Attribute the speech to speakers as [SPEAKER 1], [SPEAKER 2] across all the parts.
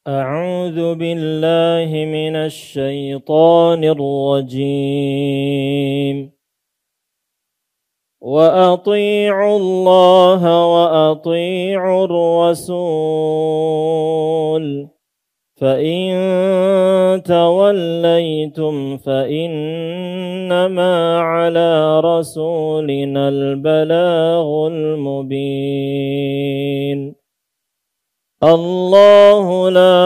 [SPEAKER 1] أعوذ بالله من الشيطان الرجيم وأطيعوا الله وأطيعوا الرسول فإن توليتم فإنما على رسولنا البلاغ المبين الله لا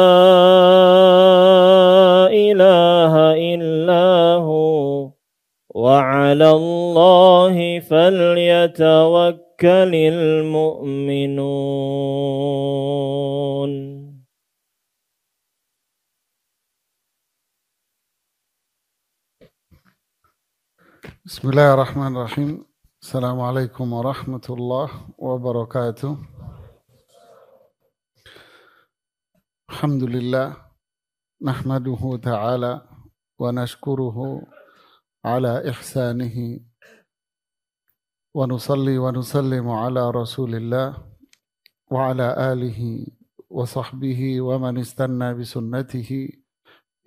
[SPEAKER 1] إله إلا هو وعلى الله فليتوكل المؤمنون.
[SPEAKER 2] بسم الله الرحمن الرحيم. السلام عليكم ورحمة الله وبركاته. الحمد لله نحمده تعالى ونشكره على إحسانه ونصلي ونسلم على رسول الله وعلى آله وصحبه ومن استنى بسنته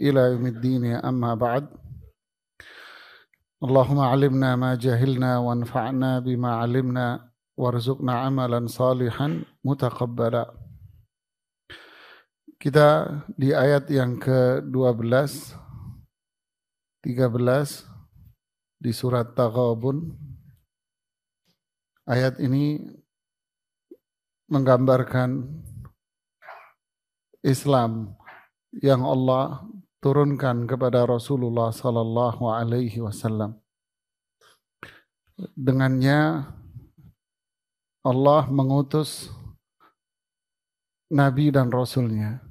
[SPEAKER 2] إلى يوم الدين. أما بعد، اللهم علمنا ما جهلنا وانفعنا بما علمنا warzuqna amalan salihan mutaqabbala. Kita di ayat yang ke-12, 13 di surat Taghabun. Ayat ini menggambarkan Islam yang Allah turunkan kepada Rasulullah sallallahu alaihi wasallam. Dengannya Allah mengutus Nabi dan Rasulnya.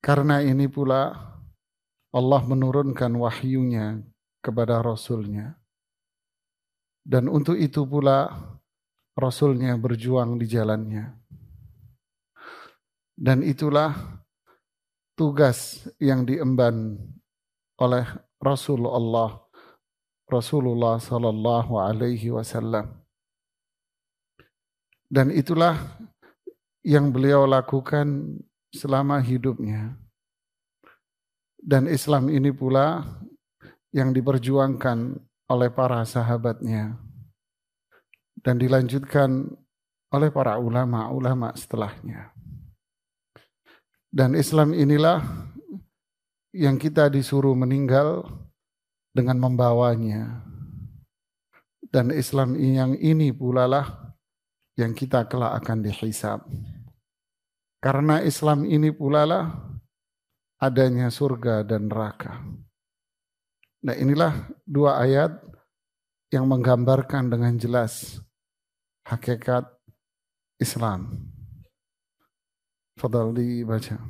[SPEAKER 2] Karena ini pula Allah menurunkan wahyunya kepada Rasulnya. Dan untuk itu pula Rasulnya berjuang di jalannya. Dan itulah tugas yang diemban oleh Rasulullah sallallahu alaihi wasallam. Dan itulah yang beliau lakukan selama hidupnya. Dan Islam ini pula yang diperjuangkan oleh para sahabatnya dan dilanjutkan oleh para ulama setelahnya. Dan Islam inilah yang kita disuruh meninggal dengan membawanya. Dan Islam yang ini pula lah yang kita kelak akan dihisab. Karena Islam ini pula lah adanya surga dan neraka. Nah, inilah dua ayat yang menggambarkan dengan jelas hakikat Islam. Fadal dibaca.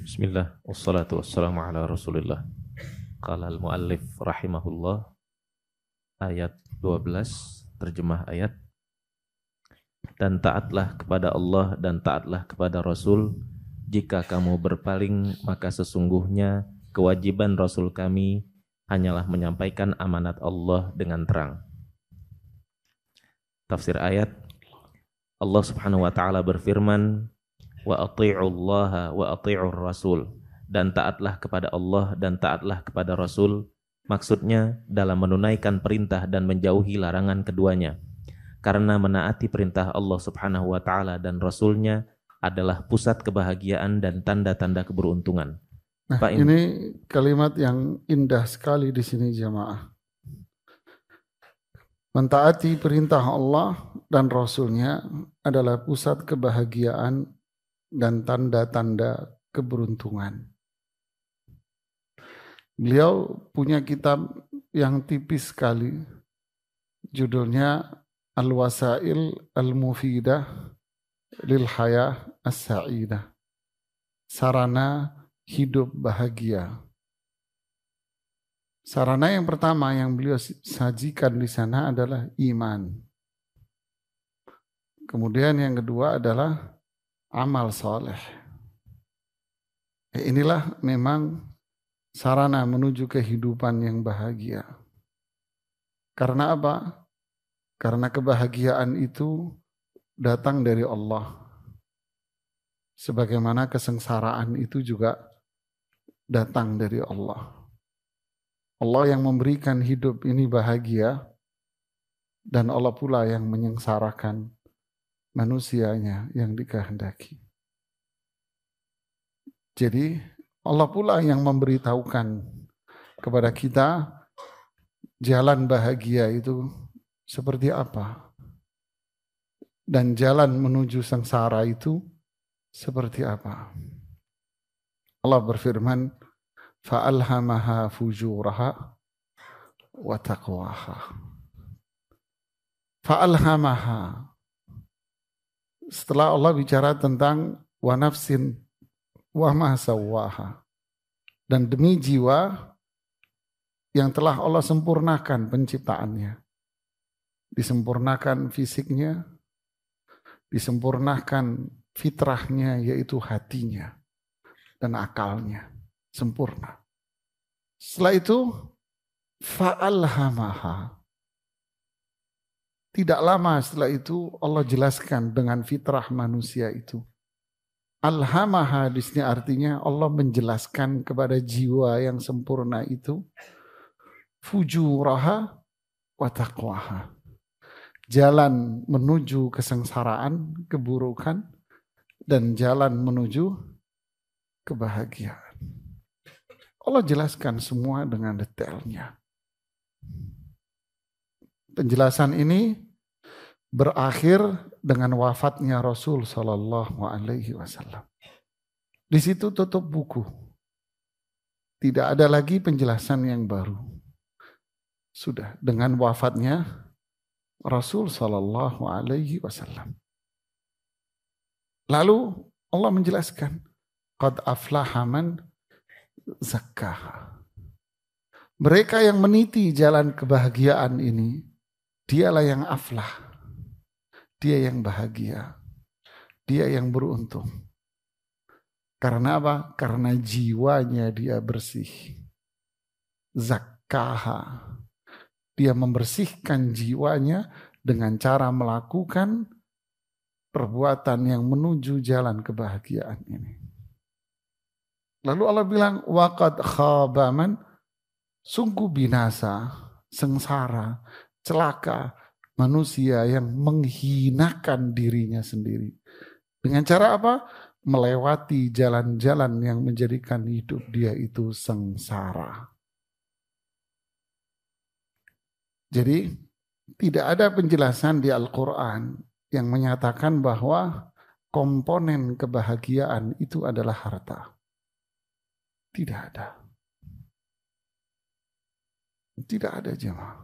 [SPEAKER 3] Bismillah, wassalatu wassalamu ala rasulillah. Qala al-muallif rahimahullah. Ayat 12, terjemah ayat. Dan taatlah kepada Allah dan taatlah kepada Rasul. Jika kamu berpaling, maka sesungguhnya kewajiban Rasul kami hanyalah menyampaikan amanat Allah dengan terang. Tafsir ayat, Allah subhanahu wa ta'ala berfirman, wa ati'ullaha wa ati'ur rasul, dan taatlah kepada Allah dan taatlah kepada Rasul. Maksudnya dalam menunaikan perintah dan menjauhi larangan keduanya. Karena menaati perintah Allah subhanahu wa ta'ala dan Rasulnya adalah pusat kebahagiaan dan tanda-tanda keberuntungan.
[SPEAKER 2] Nah, ini kalimat yang indah sekali di sini jamaah. Mentaati perintah Allah dan Rasulnya adalah pusat kebahagiaan dan tanda-tanda keberuntungan. Beliau punya kitab yang tipis sekali, judulnya Al-Wasail Al-Mufidah Lil Hayah As-Sa'idah, sarana hidup bahagia. Sarana yang pertama yang beliau sajikan di sana adalah iman. Kemudian yang kedua adalah amal soleh. Inilah memang sarana menuju kehidupan yang bahagia. Karena apa? Karena kebahagiaan itu datang dari Allah. Sebagaimana kesengsaraan itu juga datang dari Allah. Allah yang memberikan hidup ini bahagia, dan Allah pula yang menyengsarakan manusianya yang dikehendaki. Jadi Allah pula yang memberitahukan kepada kita jalan bahagia itu seperti apa, dan jalan menuju sengsara itu seperti apa. Allah berfirman, fa'alhamaha fujuraha wa taqwaha. Fa'alhamaha. Setelah Allah bicara tentang wa nafsin wa ma sawwaha, dan demi jiwa yang telah Allah sempurnakan penciptaannya. Disempurnakan fisiknya, disempurnakan fitrahnya, yaitu hatinya dan akalnya, sempurna. Setelah itu fa'alhamaha. Tidak lama setelah itu Allah jelaskan dengan fitrah manusia itu. Alhamaha di sini artinya Allah menjelaskan kepada jiwa yang sempurna itu fujuraha wa taqwaha. Jalan menuju kesengsaraan, keburukan, dan jalan menuju kebahagiaan. Allah jelaskan semua dengan detailnya. Penjelasan ini berakhir dengan wafatnya Rasul Sallallahu Alaihi Wasallam. Di situ tutup buku. Tidak ada lagi penjelasan yang baru. Sudah dengan wafatnya Rasul Sallallahu Alaihi Wasallam. Lalu Allah menjelaskan, qad aflaha man zakkaha. Mereka yang meniti jalan kebahagiaan ini, dialah yang aflah. Dia yang bahagia. Dia yang beruntung. Karena apa? Karena jiwanya dia bersih. Zakkaha. Dia membersihkan jiwanya dengan cara melakukan perbuatan yang menuju jalan kebahagiaan ini. Lalu Allah bilang, waqad khaba man, sungguh binasa, sengsara, celaka manusia yang menghinakan dirinya sendiri. Dengan cara apa? Melewati jalan-jalan yang menjadikan hidup dia itu sengsara. Jadi tidak ada penjelasan di Al-Quran yang menyatakan bahwa komponen kebahagiaan itu adalah harta. Tidak ada. Tidak ada jemaah.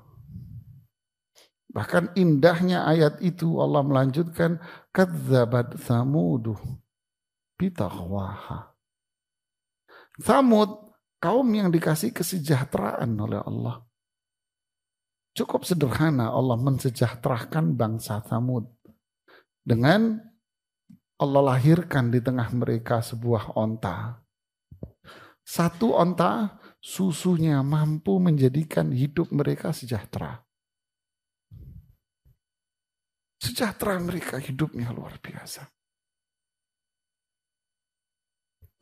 [SPEAKER 2] Bahkan indahnya ayat itu Allah melanjutkan, kadzabat Tsamudu bitaghwaha. Tsamud, kaum yang dikasih kesejahteraan oleh Allah. Cukup sederhana Allah mensejahterakan bangsa Tsamud dengan Allah lahirkan di tengah mereka sebuah onta. Satu onta susunya mampu menjadikan hidup mereka sejahtera. Sejahtera mereka hidupnya luar biasa.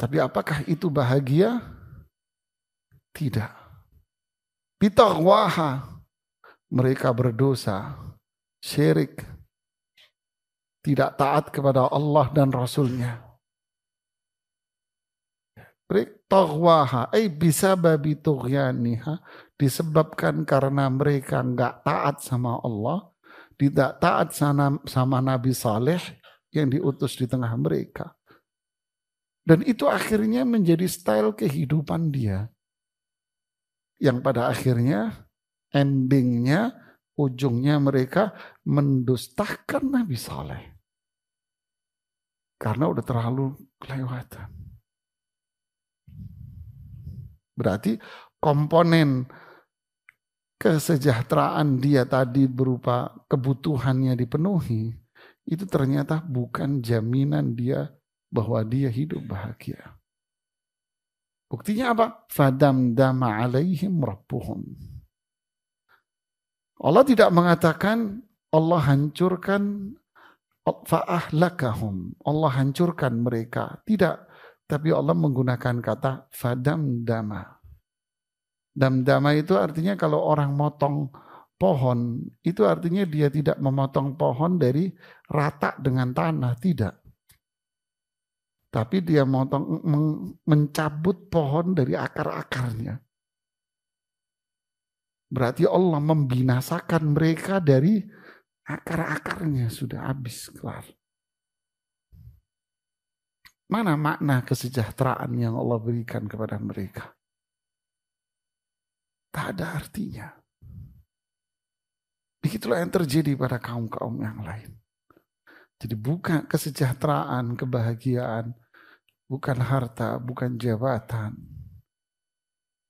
[SPEAKER 2] Tapi apakah itu bahagia? Tidak. Bitaghwaha. Mereka berdosa, syirik, tidak taat kepada Allah dan Rasulnya. Taghwaha, bisababi tughyaniha, disebabkan karena mereka enggak taat sama Allah, tidak taat sama Nabi Saleh yang diutus di tengah mereka. Dan itu akhirnya menjadi style kehidupan dia. Yang pada akhirnya endingnya, ujungnya mereka mendustakan Nabi Saleh. Karena udah terlalu kelewatan. Berarti komponen kesejahteraan dia tadi berupa kebutuhannya dipenuhi, itu ternyata bukan jaminan dia bahwa dia hidup bahagia. Buktinya apa? Fadamdama alaihim rabbuhum. Allah tidak mengatakan Allah hancurkan, fa'ahlakahum, Allah hancurkan mereka. Tidak, tapi Allah menggunakan kata fadamdama. Damdama itu artinya kalau orang motong pohon, itu artinya dia tidak memotong pohon dari rata dengan tanah, tidak. Tapi dia mencabut pohon dari akar-akarnya. Berarti Allah membinasakan mereka dari akar-akarnya, sudah habis, kelar. Mana makna kesejahteraan yang Allah berikan kepada mereka? Tak ada artinya. Begitulah yang terjadi pada kaum-kaum yang lain. Jadi bukan kesejahteraan, kebahagiaan, bukan harta, bukan jabatan,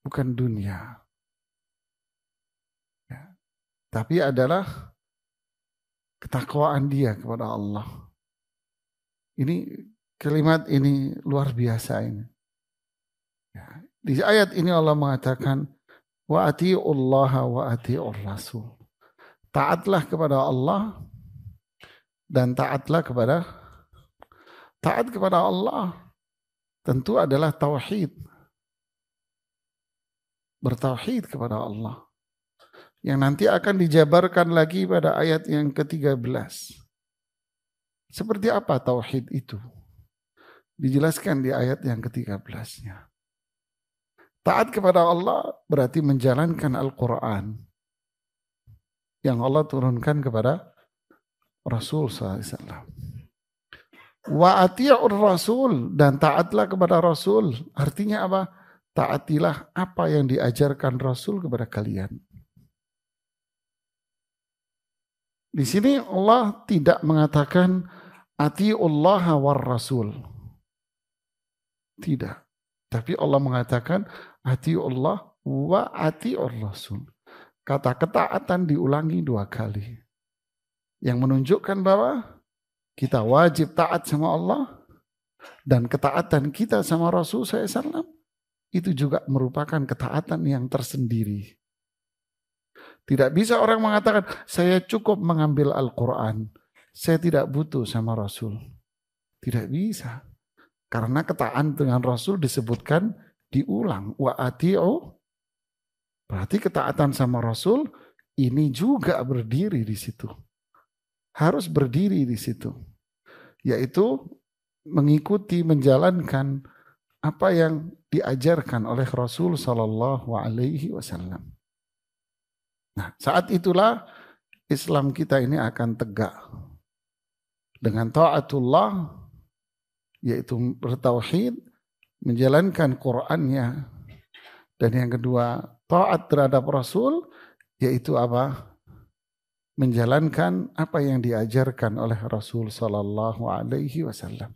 [SPEAKER 2] bukan dunia. Ya. Tapi adalah ketakwaan dia kepada Allah. Ini kalimat ini luar biasa ini. Ya. Di ayat ini Allah mengatakan, wa ati'ullaha wa ati'ur rasul. Taatlah kepada Allah dan taat kepada Allah tentu adalah tauhid. Bertauhid kepada Allah. Yang nanti akan dijabarkan lagi pada ayat yang ke-13. Seperti apa tauhid itu? Dijelaskan di ayat yang ke-13-nya. Taat kepada Allah berarti menjalankan Al-Quran yang Allah turunkan kepada Rasul SAW. Wa ati'ur rasul, dan taatlah kepada Rasul. Artinya apa? Taatilah apa yang diajarkan Rasul kepada kalian. Di sini Allah tidak mengatakan ati'ullaha war rasul. Tidak. Tapi Allah mengatakan ati'ullah wa ati'ur rasul. Kata ketaatan diulangi 2 kali. Yang menunjukkan bahwa kita wajib taat sama Allah dan ketaatan kita sama Rasul SAW itu juga merupakan ketaatan yang tersendiri. Tidak bisa orang mengatakan saya cukup mengambil Al-Quran, saya tidak butuh sama Rasul. Tidak bisa. Karena ketaatan dengan Rasul disebutkan diulang. Wa ati'u, berarti ketaatan sama Rasul ini juga berdiri di situ. Harus berdiri di situ, yaitu mengikuti, menjalankan apa yang diajarkan oleh Rasul Sallallahu Alaihi Wasallam. Nah, saat itulah Islam kita ini akan tegak dengan taatullah, yaitu bertauhid, menjalankan Qur'annya, dan yang kedua taat terhadap Rasul, yaitu apa? Menjalankan apa yang diajarkan oleh Rasul Sallallahu Alaihi Wasallam.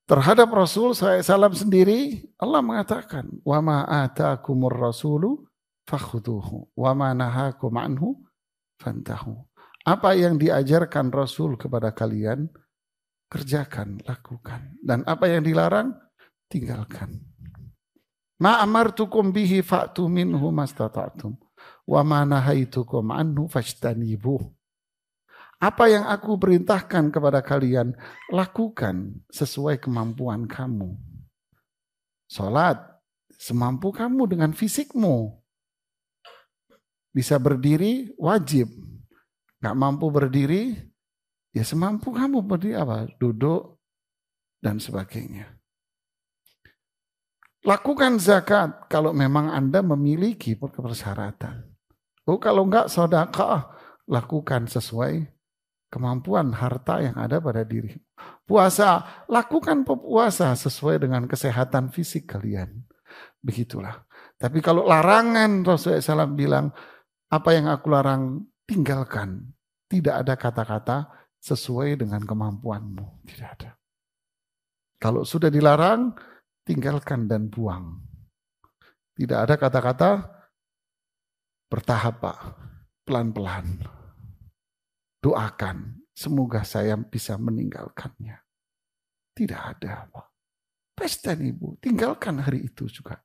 [SPEAKER 2] Terhadap Rasul SAW sendiri, Allah mengatakan, wa ma atakumur rasulu fakhuduhu, wa ma nahakum anhu fantahu. Apa yang diajarkan Rasul kepada kalian, kerjakan, lakukan. Dan apa yang dilarang, tinggalkan. Ma amartukum bihi fa'tu minhu mastata'tum. Wa ma nahaitukum anhu fajtanibuh. Apa yang aku perintahkan kepada kalian, lakukan sesuai kemampuan kamu. Salat semampu kamu dengan fisikmu. Bisa berdiri wajib. Gak mampu berdiri, ya semampu kamu berdiri apa? Duduk dan sebagainya. Lakukan zakat kalau memang Anda memiliki persyaratan. Oh, kalau enggak sedekah, lakukan sesuai kemampuan harta yang ada pada diri. Puasa, lakukan puasa sesuai dengan kesehatan fisik kalian. Begitulah. Tapi kalau larangan, Rasulullah SAW bilang, apa yang aku larang, tinggalkan. Tidak ada kata-kata sesuai dengan kemampuanmu. Tidak ada. Kalau sudah dilarang, tinggalkan dan buang. Tidak ada kata-kata bertahap, Pak, pelan-pelan. Doakan, semoga saya bisa meninggalkannya. Tidak ada, Pak. Pesta ibu, tinggalkan hari itu juga.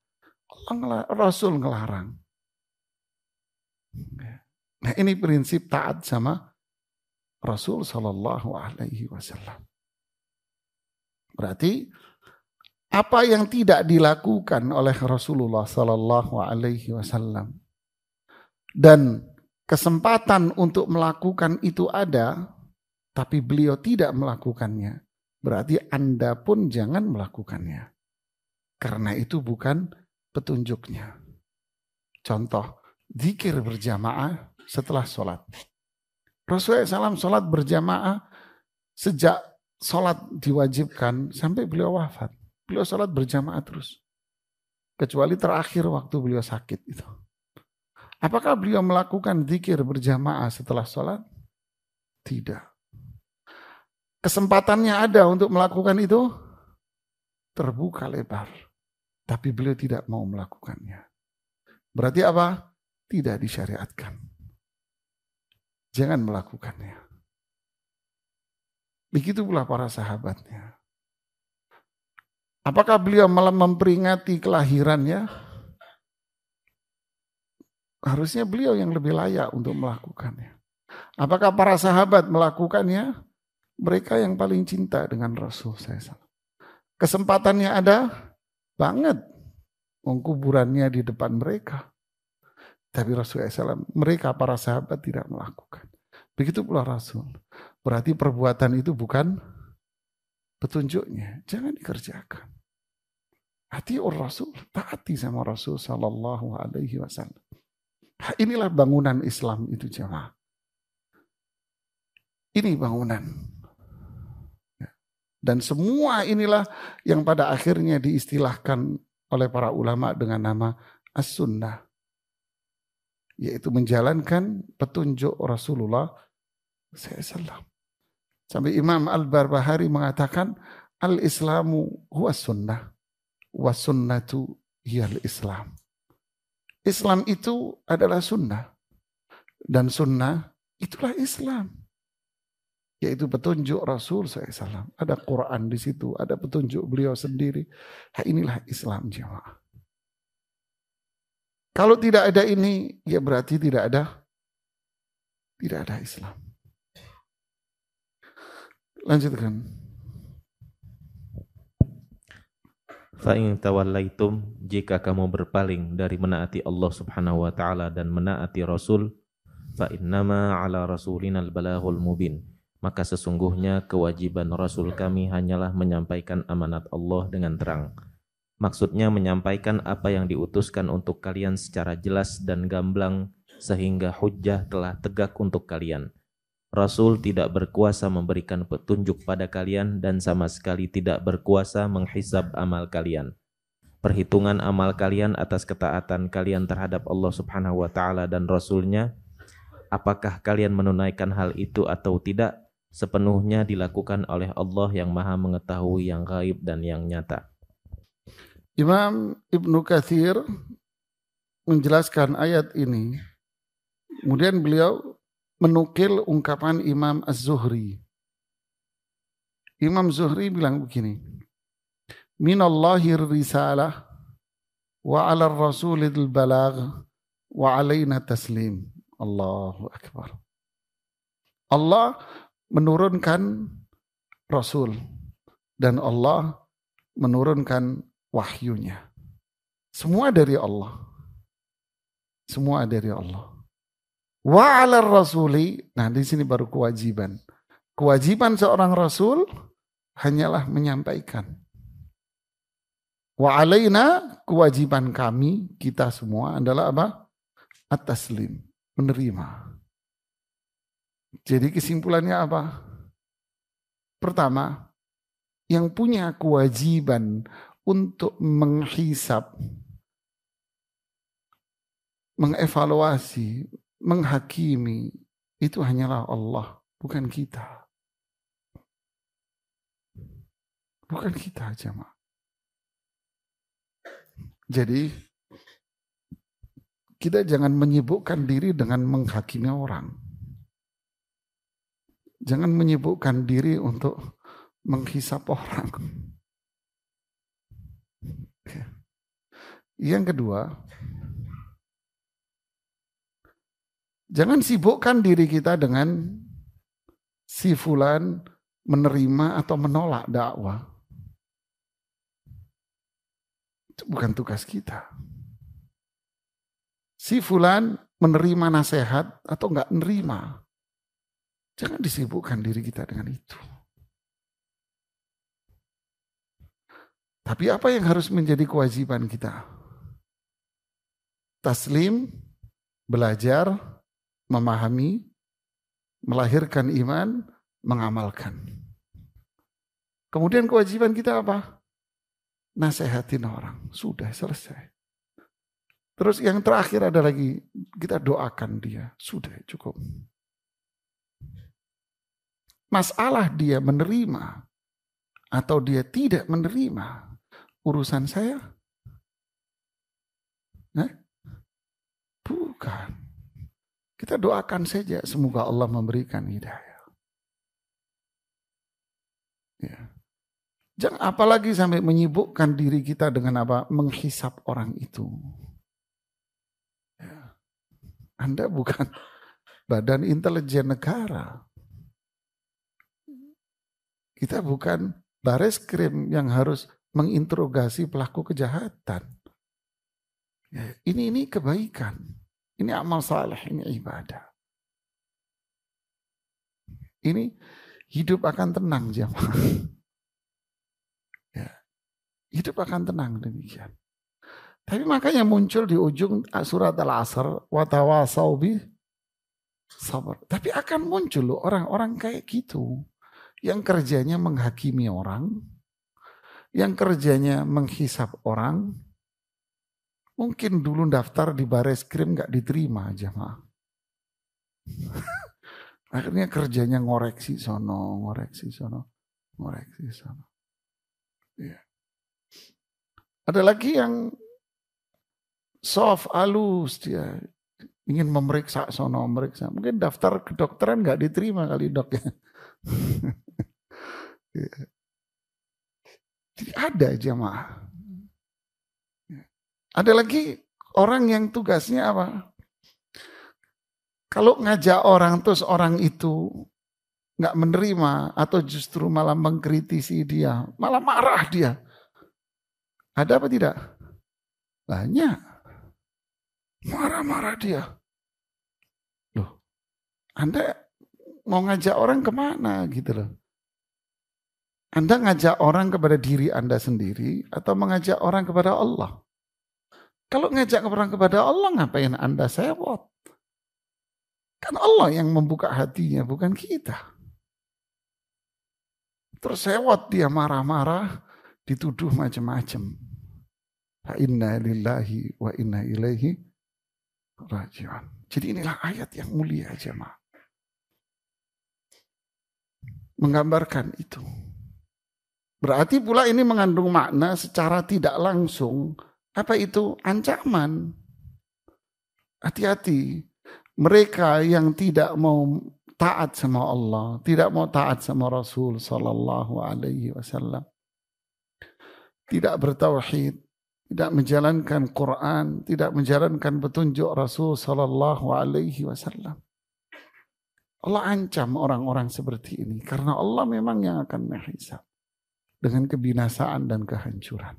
[SPEAKER 2] Rasul ngelarang. Nah, ini prinsip taat sama Rasul Sallallahu Alaihi Wasallam. Berarti apa yang tidak dilakukan oleh Rasulullah Sallallahu Alaihi Wasallam dan kesempatan untuk melakukan itu ada, tapi beliau tidak melakukannya, berarti Anda pun jangan melakukannya. Karena itu bukan petunjuknya. Contoh, zikir berjamaah setelah sholat. Rasulullah SAW sholat berjamaah sejak sholat diwajibkan sampai beliau wafat. Beliau sholat berjamaah terus. Kecuali terakhir waktu beliau sakit itu. Apakah beliau melakukan zikir berjamaah setelah sholat? Tidak. Kesempatannya ada untuk melakukan itu? Terbuka lebar. Tapi beliau tidak mau melakukannya. Berarti apa? Tidak disyariatkan. Jangan melakukannya. Begitu pula para sahabatnya. Apakah beliau malah memperingati kelahirannya? Harusnya beliau yang lebih layak untuk melakukannya. Apakah para sahabat melakukannya? Mereka yang paling cinta dengan Rasul SAW. Kesempatannya ada banget. Kuburannya di depan mereka. Tapi Rasulullah SAW, mereka para sahabat tidak melakukan. Begitu pula Rasul. Berarti perbuatan itu bukan petunjuknya. Jangan dikerjakan. Atiur Rasul, taati sama Rasul Sallallahu Alaihi Wasallam. Inilah bangunan Islam itu jemaah. Ini bangunan. Dan semua inilah yang pada akhirnya diistilahkan oleh para ulama dengan nama As-Sunnah. Yaitu menjalankan petunjuk Rasulullah SAW. Sampai Imam Al-Barbahari mengatakan, Al-Islamu huwa sunnah, wa sunnatu hiyal Islam. Islam itu adalah sunnah. Dan sunnah itulah Islam. Yaitu petunjuk Rasul SAW. Ada Quran di situ, ada petunjuk beliau sendiri. Inilah Islam jemaah. Kalau tidak ada ini, ya berarti tidak ada Islam. Lanjutkan.
[SPEAKER 3] Fa'in tawallaitum, jika kamu berpaling dari menaati Allah Subhanahu wa taala dan menaati Rasul, fa innama 'ala rasulinal balaghul mubin. Maka sesungguhnya kewajiban Rasul kami hanyalah menyampaikan amanat Allah dengan terang. Maksudnya menyampaikan apa yang diutuskan untuk kalian secara jelas dan gamblang sehingga hujjah telah tegak untuk kalian. Rasul tidak berkuasa memberikan petunjuk pada kalian dan sama sekali tidak berkuasa menghisab amal kalian. Perhitungan amal kalian atas ketaatan kalian terhadap Allah Subhanahu wa taala dan Rasul-Nya, apakah kalian menunaikan hal itu atau tidak, sepenuhnya dilakukan oleh Allah yang Maha mengetahui yang gaib dan yang nyata.
[SPEAKER 2] Imam Ibnu Katsir menjelaskan ayat ini. Kemudian beliau menukil ungkapan Imam Az-Zuhri. Imam Zuhri bilang begini, Minallahir risalah wa 'alar rasulil balagh wa 'alaina taslim. Allahu Akbar. Allah menurunkan Rasul dan Allah menurunkan wahyunya. Semua dari Allah. Semua dari Allah. Wa 'alar rasuli, nah di sini baru kewajiban. Kewajiban seorang rasul hanyalah menyampaikan. Wa 'alaina, kewajiban kami, kita semua adalah apa? At-taslim, menerima. Jadi kesimpulannya apa? Pertama, yang punya kewajiban untuk menghisab, mengevaluasi, menghakimi, itu hanyalah Allah, bukan kita. Bukan kita, jemaah. Jadi, kita jangan menyibukkan diri dengan menghakimi orang. Jangan menyibukkan diri untuk menghisap orang. Yang kedua, Jangan sibukkan diri kita dengan si fulan menerima atau menolak dakwah. Itu bukan tugas kita. Si fulan menerima nasihat atau enggak menerima. Jangan disibukkan diri kita dengan itu. Tapi apa yang harus menjadi kewajiban kita? Taslim, belajar, memahami, melahirkan iman, mengamalkan. Kemudian kewajiban kita apa? Nasehatin orang. Sudah selesai. Terus yang terakhir ada lagi, kita doakan dia. Sudah cukup. Masalah dia menerima atau dia tidak menerima, urusan saya? Bukan. Kita doakan saja semoga Allah memberikan hidayah. Ya. Jangan apalagi sampai menyibukkan diri kita dengan apa? Menghisap orang itu. Ya. Anda bukan badan intelijen negara. Kita bukan Bareskrim yang harus menginterogasi pelaku kejahatan. Ya, ini kebaikan. Ini amal saleh, ini ibadah. Ini hidup akan tenang jemaah. Ya, hidup akan tenang demikian. Tapi makanya muncul di ujung surat Al-Asr, wa tawasau bis sabr. Tapi akan muncul loh orang-orang kayak gitu. Yang kerjanya menghakimi orang, yang kerjanya menghisap orang. Mungkin dulu daftar di Bareskrim gak diterima jemaah. Akhirnya kerjanya ngoreksi sono, ngoreksi sono, ngoreksi sono. Ya. Ada lagi yang soft, halus, dia ingin memeriksa sono, memeriksa. Mungkin daftar kedokteran gak diterima kali dok ya. Ya. Jadi ada jemaah. Ada lagi orang yang tugasnya apa? Kalau ngajak orang terus orang itu nggak menerima atau justru malah mengkritisi dia, malah marah dia. Ada apa tidak? Banyak. Marah-marah dia. Loh, Anda mau ngajak orang kemana gitu loh? Anda ngajak orang kepada diri Anda sendiri atau mengajak orang kepada Allah? Kalau ngajak orang kepada Allah, ngapain Anda sewot? Kan Allah yang membuka hatinya, bukan kita. Terus sewot dia marah-marah, dituduh macam-macam. Fa inna lillahi wa inna ilaihi raji'un. Jadi inilah ayat yang mulia jemaah. Menggambarkan itu. Berarti pula ini mengandung makna secara tidak langsung. Apa itu? Ancaman. Hati-hati. Mereka yang tidak mau taat sama Allah, tidak mau taat sama Rasul sallallahu alaihi wasallam, tidak bertauhid, tidak menjalankan Quran, tidak menjalankan petunjuk Rasul sallallahu alaihi wasallam. Allah ancam orang-orang seperti ini karena Allah memang yang akan menghisab dengan kebinasaan dan kehancuran.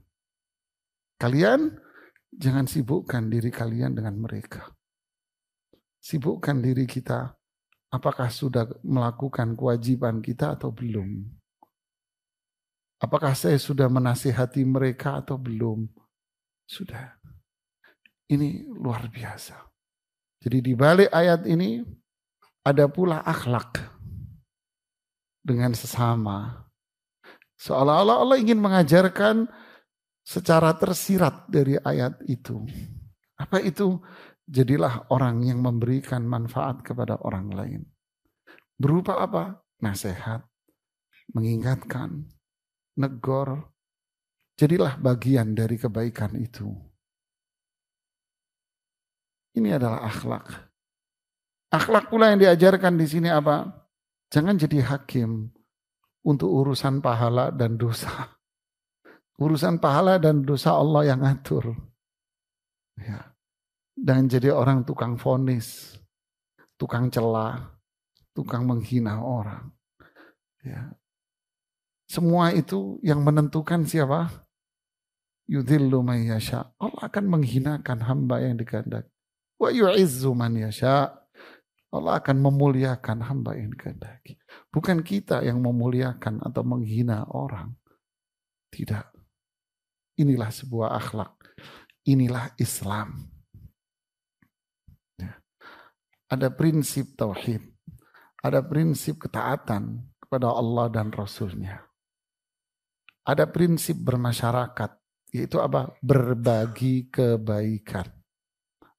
[SPEAKER 2] Kalian jangan sibukkan diri kalian dengan mereka. Sibukkan diri kita, apakah sudah melakukan kewajiban kita atau belum? Apakah saya sudah menasihati mereka atau belum? Sudah. Ini luar biasa. Jadi di balik ayat ini ada pula akhlak dengan sesama. Seolah-olah Allah ingin mengajarkan secara tersirat dari ayat itu. Apa itu? Jadilah orang yang memberikan manfaat kepada orang lain. Berupa apa? Nasihat, mengingatkan, negor. Jadilah bagian dari kebaikan itu. Ini adalah akhlak. Akhlak pula yang diajarkan di sini apa? Jangan jadi hakim untuk urusan pahala dan dosa. Urusan pahala dan dosa Allah yang atur. Ya. Dan jadi orang tukang vonis. tukang cela, tukang menghina orang. Ya. Semua itu yang menentukan siapa? Yudhillu man yasha. Allah akan menghinakan hamba yang dikehendaki. Wa yu'izzu man yasha. Allah akan memuliakan hamba yang dikehendaki. Bukan kita yang memuliakan atau menghina orang. Tidak. Inilah sebuah akhlak. Inilah Islam. Ya. Ada prinsip tauhid. Ada prinsip ketaatan kepada Allah dan Rasul-Nya. Ada prinsip bermasyarakat, yaitu apa? Berbagi kebaikan.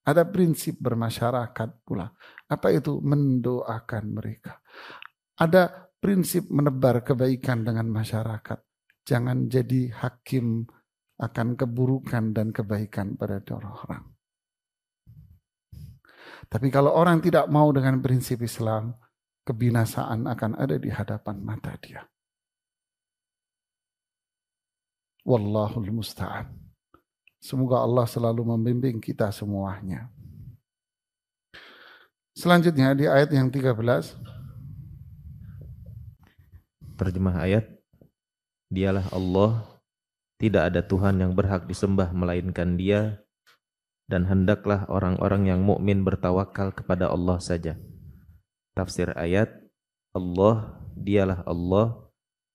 [SPEAKER 2] Ada prinsip bermasyarakat pula. Apa itu? Mendoakan mereka. Ada prinsip menebar kebaikan dengan masyarakat. Jangan jadi hakim akan keburukan dan kebaikan pada orang. Tapi kalau orang tidak mau dengan prinsip Islam, kebinasaan akan ada di hadapan mata dia. Wallahul musta'an. Semoga Allah selalu membimbing kita semuanya. Selanjutnya di ayat yang 13.
[SPEAKER 3] Terjemah ayat, Dialah Allah, tidak ada Tuhan yang berhak disembah melainkan Dia, dan hendaklah orang-orang yang mukmin bertawakal kepada Allah saja. Tafsir ayat, Allah, Dialah Allah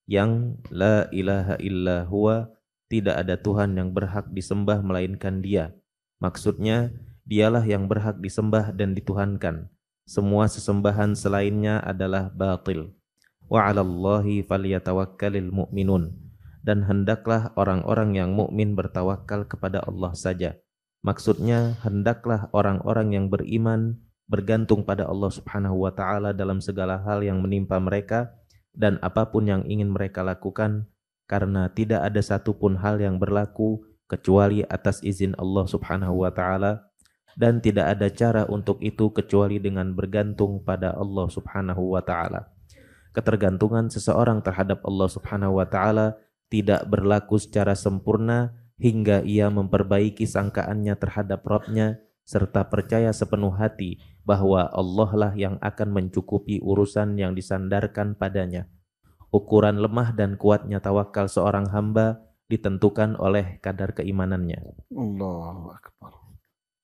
[SPEAKER 3] yang la ilaha illa huwa, tidak ada Tuhan yang berhak disembah melainkan Dia. Maksudnya, Dialah yang berhak disembah dan dituhankan. Semua sesembahan selainnya adalah batil. Wa 'alallahi falyatawakkalul mu'minun. Dan hendaklah orang-orang yang mukmin bertawakal kepada Allah saja. Maksudnya, hendaklah orang-orang yang beriman bergantung pada Allah Subhanahu wa taala dalam segala hal yang menimpa mereka dan apapun yang ingin mereka lakukan, karena tidak ada satupun hal yang berlaku kecuali atas izin Allah Subhanahu wa taala, dan tidak ada cara untuk itu kecuali dengan bergantung pada Allah Subhanahu wa taala. Ketergantungan seseorang terhadap Allah Subhanahu wa taala tidak berlaku secara sempurna hingga ia memperbaiki sangkaannya terhadap Rabb-Nya serta percaya sepenuh hati bahwa Allah lah yang akan mencukupi urusan yang disandarkan padanya. Ukuran lemah dan kuatnya tawakal seorang hamba ditentukan oleh kadar keimanannya.
[SPEAKER 2] Allahu Akbar.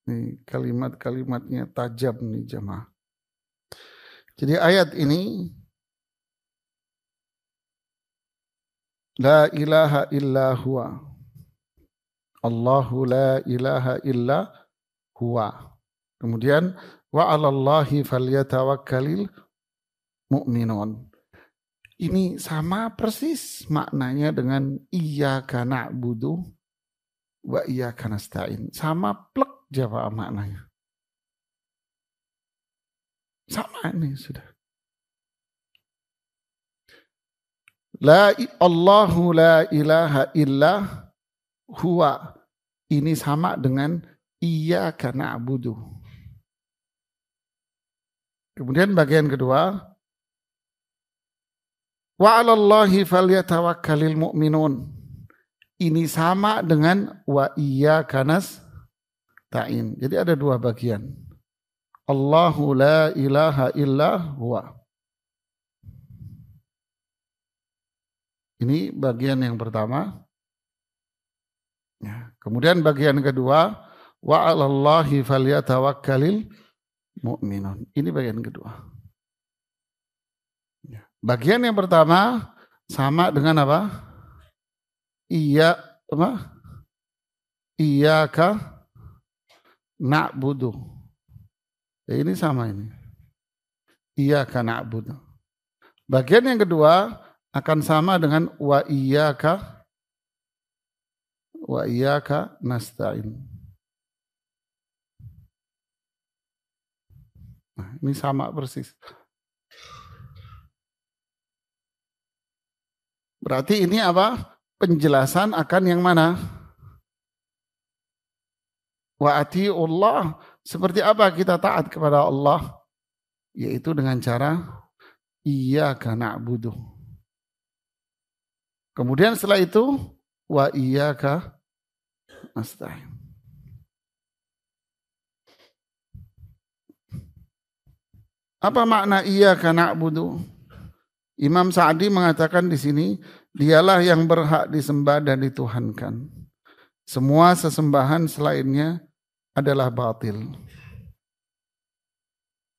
[SPEAKER 2] Ini kalimat-kalimatnya tajam nih jemaah. Jadi ayat ini, la ilaha illa huwa. Allahu la ilaha illa huwa. Kemudian wa 'alallahi falyatawakkalul mu'minun. Ini sama persis maknanya dengan iyyaka na'budu wa iyyaka nasta'in. Sama plek jawab maknanya. Sama ini sudah. Allahu la ilaha illa huwa. Ini sama dengan iyyaka na'budu. Kemudian bagian kedua, wa 'alallahi falyatawakkalul mu'minun. Ini sama dengan wa iyyaka nasta'in. Jadi ada dua bagian. Allahu la ilaha illa huwa. Ini bagian yang pertama. Ya. Kemudian bagian kedua, wa 'alallahi falyatawakkalul mu'minun. Ini bagian kedua. Ya. Bagian yang pertama sama dengan apa? Iyyaka na'budu. Ya, ini sama ini. Iyyaka na'budu. Bagian yang kedua akan sama dengan wa iyyaka nasta'in. Nah, ini sama persis. Berarti ini apa? Penjelasan akan yang mana? Wa ati'ullah. Seperti apa kita taat kepada Allah? Yaitu dengan cara iyyaka na'budu. Kemudian setelah itu wa iyyaka nasta'in. Apa makna iyyaka na'budu? Imam Sa'di mengatakan di sini, dialah yang berhak disembah dan dituhankan. Semua sesembahan selainnya adalah batil.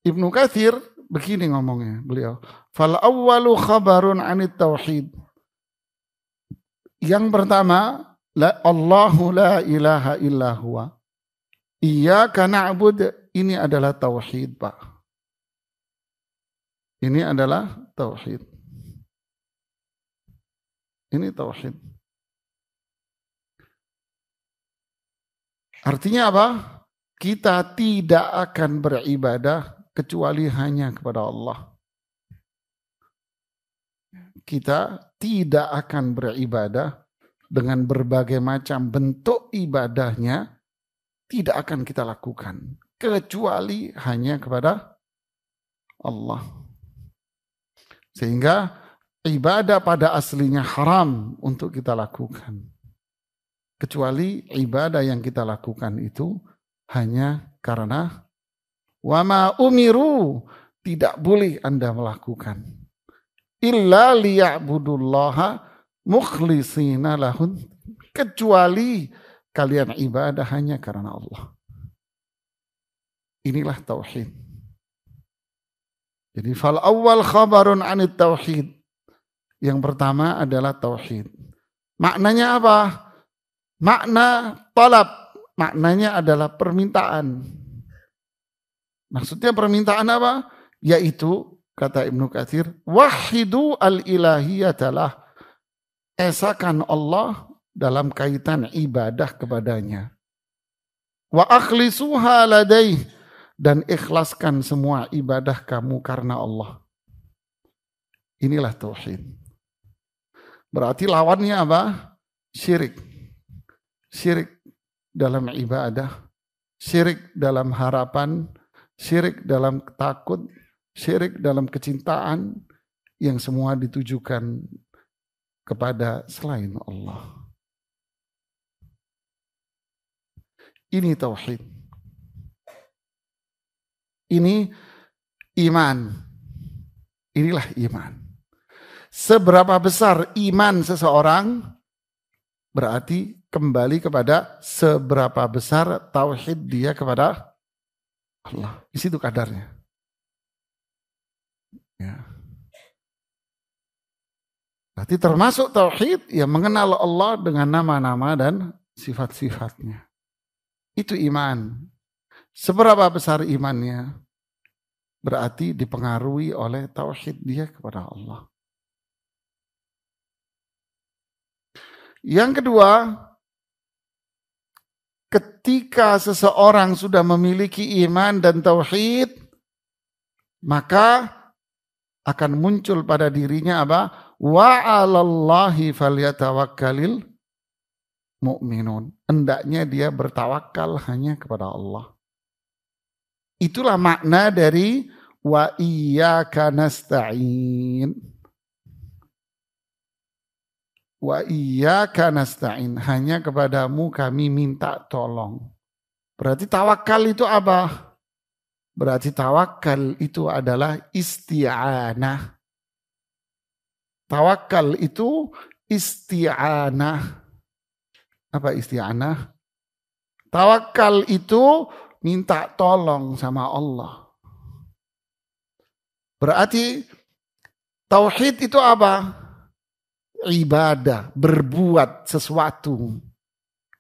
[SPEAKER 2] Ibnu Katsir begini ngomongnya beliau, fal awwalu khabarun 'anit tauhid. Yang pertama, Allahu la ilaha illa huwa. Iyyaka na'bud, ini adalah tauhid, Pak. Ini adalah tauhid. Ini tauhid. Artinya apa? Kita tidak akan beribadah kecuali hanya kepada Allah. Kita tidak akan beribadah dengan berbagai macam bentuk ibadahnya, tidak akan kita lakukan kecuali hanya kepada Allah. Sehingga ibadah pada aslinya haram untuk kita lakukan. Kecuali ibadah yang kita lakukan itu hanya karena wama umiru, tidak boleh Anda melakukan. Illa liya'budullaha mukhlisina lahun, kecuali kalian ibadah hanya karena Allah. Inilah tauhid. Jadi fal awwal khabarun 'anit tauhid. Yang pertama adalah tauhid. Maknanya apa? Makna talab, maknanya adalah permintaan. Maksudnya permintaan apa? Yaitu kata Ibnu Katsir, wahidu al-ilahiyatalah. Esakan Allah dalam kaitan ibadah kepadanya. Wa akhlisuha ladaih, dan ikhlaskan semua ibadah kamu karena Allah. Inilah tauhid. Berarti lawannya apa? Syirik. Syirik dalam ibadah, syirik dalam harapan, syirik dalam takut, syirik dalam kecintaan, yang semua ditujukan kepada selain Allah. Ini tauhid. Ini iman. Inilah iman. Seberapa besar iman seseorang, berarti kembali kepada seberapa besar tauhid dia kepada Allah. Di situ kadarnya. Ya. Berarti termasuk tauhid yang mengenal Allah dengan nama-nama dan sifat-sifatnya. Itu iman. Seberapa besar imannya, berarti dipengaruhi oleh tauhid dia kepada Allah. Yang kedua, ketika seseorang sudah memiliki iman dan tauhid, maka akan muncul pada dirinya apa? Wa 'alallahi falyatawakkalil mu'minun. Hendaknya dia bertawakal hanya kepada Allah. Itulah makna dari wa iyyaka nasta'in. Wa iyyaka nasta'in, hanya kepadamu kami minta tolong. Berarti tawakal itu apa? Berarti tawakal itu adalah isti'anah. Tawakal itu isti'anah. Apa isti'anah? Tawakal itu minta tolong sama Allah. Berarti tauhid itu apa? Ibadah, berbuat sesuatu,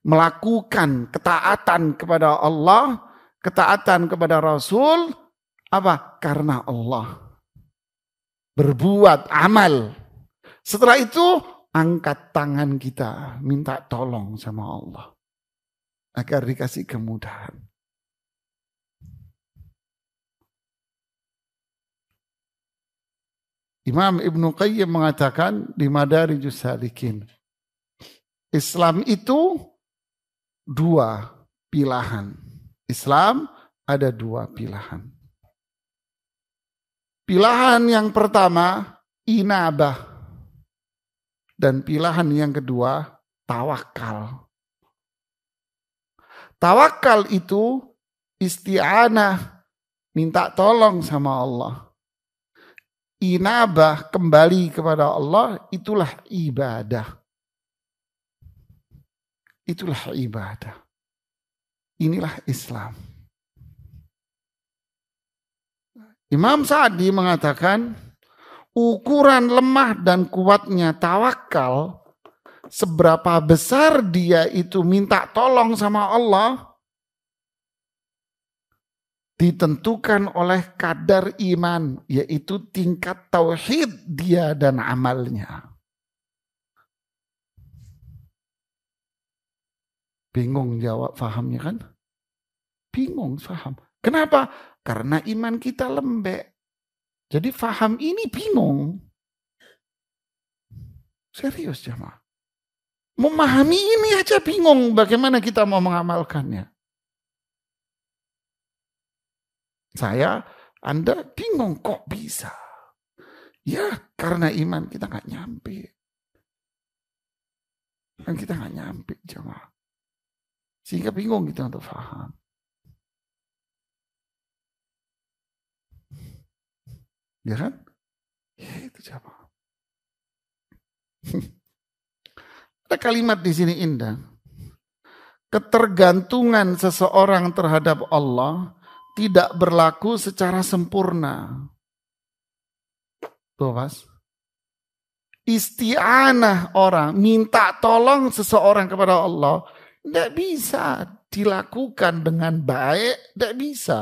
[SPEAKER 2] melakukan ketaatan kepada Allah, ketaatan kepada Rasul, apa? Karena Allah. Berbuat amal. Setelah itu angkat tangan kita, minta tolong sama Allah agar dikasih kemudahan. Imam Ibnu Qayyim mengatakan di Madarijus Salikin, Islam itu dua pilihan. Islam ada dua pilihan. Pilihan yang pertama inabah, dan pilihan yang kedua tawakal. Tawakal itu isti'anah, minta tolong sama Allah. Inabah, kembali kepada Allah, itulah ibadah. Itulah ibadah. Inilah Islam. Imam Sa'di mengatakan, ukuran lemah dan kuatnya tawakal, seberapa besar dia itu minta tolong sama Allah, ditentukan oleh kadar iman, yaitu tingkat tauhid dia dan amalnya. Bingung jawab fahamnya kan? Bingung faham. Kenapa? Karena iman kita lembek. Jadi faham ini bingung. Serius jemaah. Memahami ini aja bingung bagaimana kita mau mengamalkannya. Anda bingung kok bisa. Ya karena iman kita gak nyampe. Kan kita gak nyampe jemaah. Sehingga bingung kita untuk faham. Ya kan? Ya itu jemaah. Ada kalimat di sini indah. Ketergantungan seseorang terhadap Allah tidak berlaku secara sempurna. Tuh Mas. Isti'anah orang, minta tolong seseorang kepada Allah, tidak bisa dilakukan dengan baik, tidak bisa.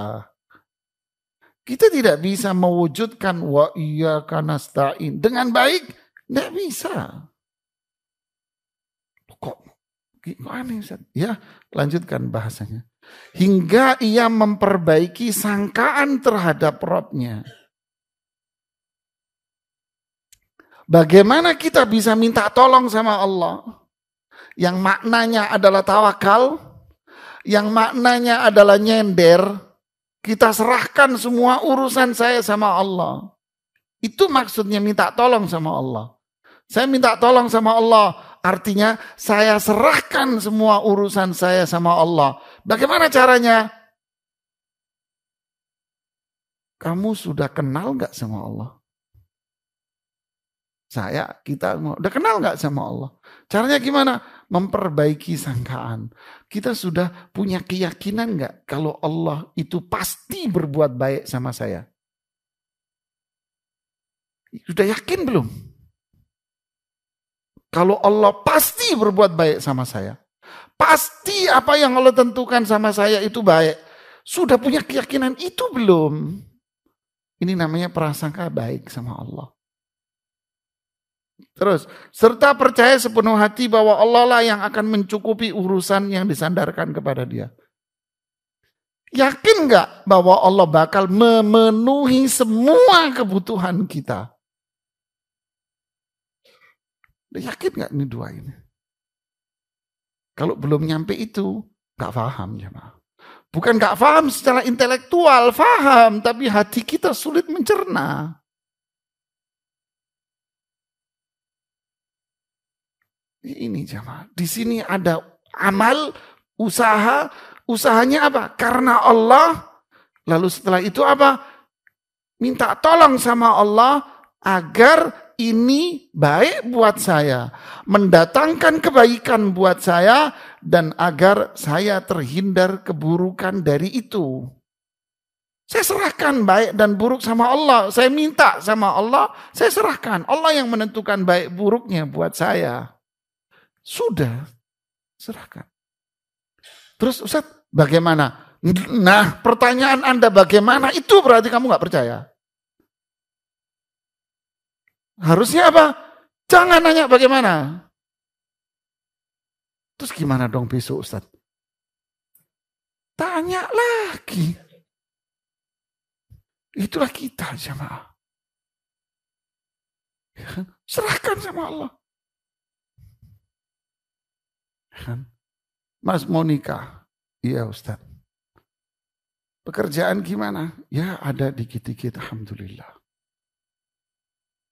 [SPEAKER 2] Kita tidak bisa mewujudkan wa iyyaka nasta'in dengan baik, tidak bisa. Kok aneh Ustaz? Ya, lanjutkan bahasanya. Hingga ia memperbaiki sangkaan terhadap Rabb-nya. Bagaimana kita bisa minta tolong sama Allah? Yang maknanya adalah tawakal, yang maknanya adalah nyender, kita serahkan semua urusan saya sama Allah. Itu maksudnya minta tolong sama Allah. Saya minta tolong sama Allah, artinya saya serahkan semua urusan saya sama Allah. Bagaimana caranya? Kamu sudah kenal gak sama Allah? Kita udah kenal gak sama Allah? Caranya gimana? Memperbaiki sangkaan. Kita sudah punya keyakinan gak kalau Allah itu pasti berbuat baik sama saya? Sudah yakin belum? Kalau Allah pasti berbuat baik sama saya. Pasti apa yang Allah tentukan sama saya itu baik. Sudah punya keyakinan itu belum? Ini namanya prasangka baik sama Allah. Terus, serta percaya sepenuh hati bahwa Allah lah yang akan mencukupi urusan yang disandarkan kepada dia. Yakin gak bahwa Allah bakal memenuhi semua kebutuhan kita? Yakin gak ini dua ini? Kalau belum nyampe itu, gak paham ya Pak. Bukan gak paham secara intelektual, paham, tapi hati kita sulit mencerna. Ini jemaah. Di sini ada amal, usaha. Usahanya apa? Karena Allah. Lalu setelah itu apa? Minta tolong sama Allah agar ini baik buat saya. Mendatangkan kebaikan buat saya. Dan agar saya terhindar keburukan dari itu. Saya serahkan baik dan buruk sama Allah. Saya minta sama Allah. Saya serahkan. Allah yang menentukan baik buruknya buat saya. Sudah, serahkan. Terus Ustaz, bagaimana? Nah, pertanyaan Anda bagaimana itu berarti kamu gak percaya. Harusnya apa? Jangan nanya bagaimana. Terus gimana dong besok Ustaz? Tanya lagi. Itulah kita jemaah. Serahkan sama Allah. Mas mau nikah? Iya Ustaz. Pekerjaan gimana? Ya ada dikit-dikit, alhamdulillah.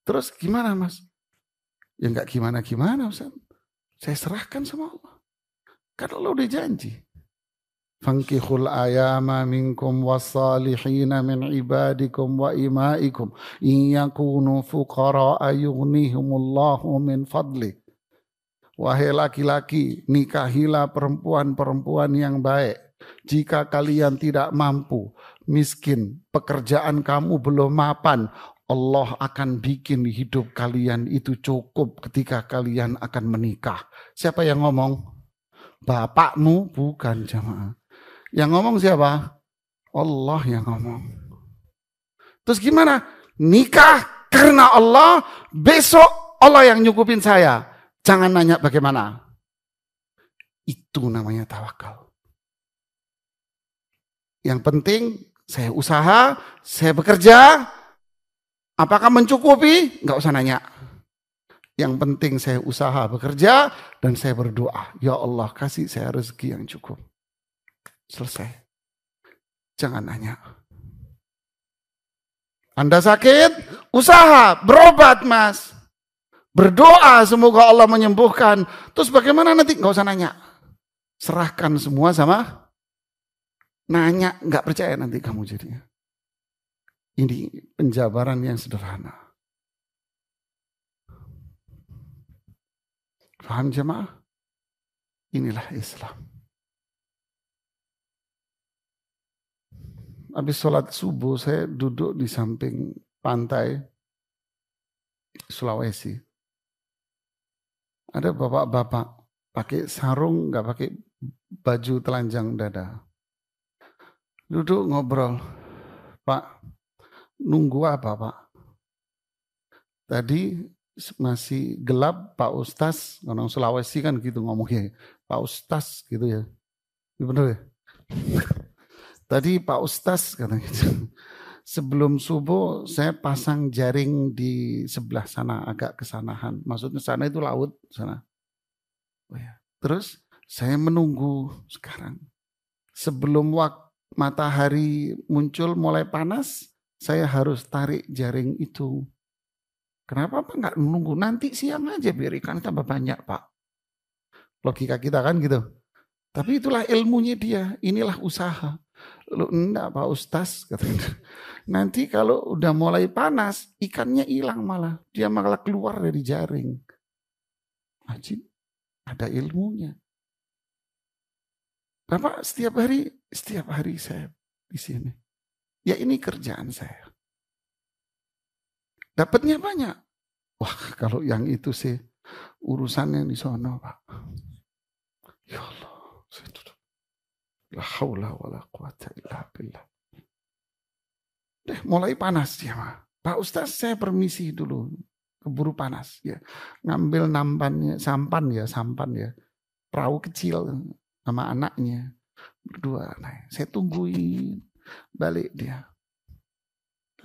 [SPEAKER 2] Terus gimana Mas? Ya enggak gimana-gimana Ustaz. Saya serahkan sama Allah. Kan Allah udah janji. Fankihul ayama minkum wassalihina min ibadikum wa imaikum in yakunu fuqara'a yughnihumullahu min fadli. Wahai laki-laki, nikahilah perempuan-perempuan yang baik. Jika kalian tidak mampu, miskin, pekerjaan kamu belum mapan, Allah akan bikin hidup kalian itu cukup ketika kalian akan menikah. Siapa yang ngomong? Bapakmu? Bukan, jamaah. Yang ngomong siapa? Allah yang ngomong. Terus gimana? Nikah karena Allah, besok Allah yang nyukupin saya. Jangan nanya bagaimana. Itu namanya tawakal. Yang penting saya usaha, saya bekerja. Apakah mencukupi? Enggak usah nanya. Yang penting saya usaha, bekerja, dan saya berdoa. Ya Allah, kasih saya rezeki yang cukup. Selesai. Jangan nanya. Anda sakit? Usaha, berobat mas. Berdoa semoga Allah menyembuhkan. Terus bagaimana nanti? Enggak usah nanya. Serahkan semua sama nanya. Enggak percaya nanti kamu jadinya. Ini penjabaran yang sederhana. Paham jemaah? Inilah Islam. Habis sholat subuh saya duduk di samping pantai Sulawesi. Ada bapak-bapak pakai sarung, nggak pakai baju telanjang dada. Duduk ngobrol. Pak, nunggu apa Pak? Tadi masih gelap Pak Ustaz, orang Sulawesi kan gitu ngomongnya. Pak Ustaz gitu ya. Benar ya? Tadi Pak Ustaz katanya gitu. Sebelum subuh saya pasang jaring di sebelah sana, agak kesanahan. Maksudnya sana itu laut sana. Oh ya. Terus saya menunggu sekarang. Sebelum matahari muncul mulai panas, saya harus tarik jaring itu. Kenapa Pak nggak menunggu? Nanti siang aja biar ikan tambah banyak Pak. Logika kita kan gitu. Tapi itulah ilmunya dia. Inilah usaha. Lu enggak Pak Ustaz katanya. Nanti kalau udah mulai panas ikannya hilang malah. Dia malah keluar dari jaring. Ajib. Ada ilmunya. Bapak setiap hari saya di sini. Ya ini kerjaan saya. Dapatnya banyak. Wah kalau yang itu sih urusannya di sono Pak. Ya Allah. Saya tutup. La haula wala quwata illa billah. Mulai panas ya Pak. Pak Ustaz saya permisi dulu. Keburu panas ya. Ngambil sampan ya. Perahu kecil sama anaknya. Berdua. Nah, saya tungguin. Balik dia.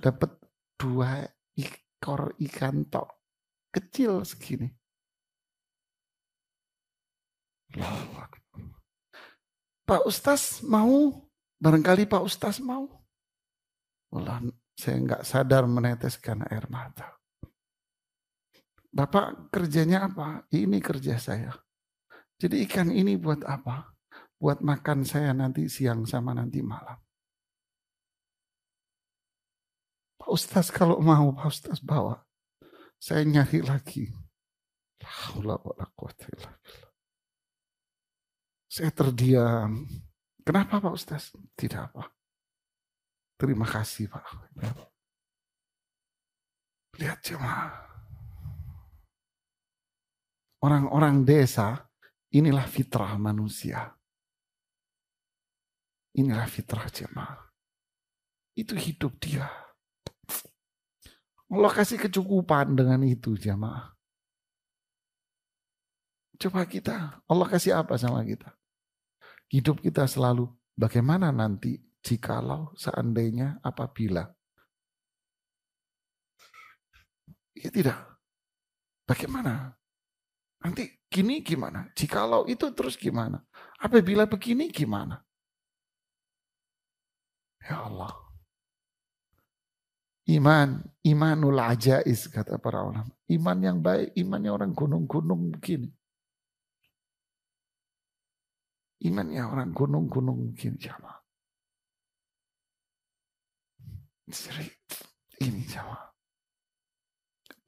[SPEAKER 2] Dapat 2 ekor ikan tok. Kecil segini. Pak Ustaz mau? Barangkali Pak Ustaz mau. Allah, saya nggak sadar meneteskan air mata. Bapak kerjanya apa? Ini kerja saya. Jadi ikan ini buat apa? Buat makan saya nanti siang sama nanti malam. Pak Ustaz kalau mau, Pak Ustaz bawa. Saya nyari lagi. Saya terdiam. Kenapa Pak Ustaz? Tidak apa. Terima kasih Pak. Lihat jemaah. Orang-orang desa, inilah fitrah manusia. Inilah fitrah jemaah. Itu hidup dia. Allah kasih kecukupan dengan itu jemaah. Coba kita, Allah kasih apa sama kita? Hidup kita selalu bagaimana nanti jikalau seandainya apabila. Ya tidak. Bagaimana? Nanti gini gimana? Jikalau itu terus gimana? Apabila begini gimana? Ya Allah. Imanul ajais kata para ulama. Iman yang baik, imannya orang gunung-gunung begini. Imannya orang gunung-gunung begini jamaah. Ini jamaah.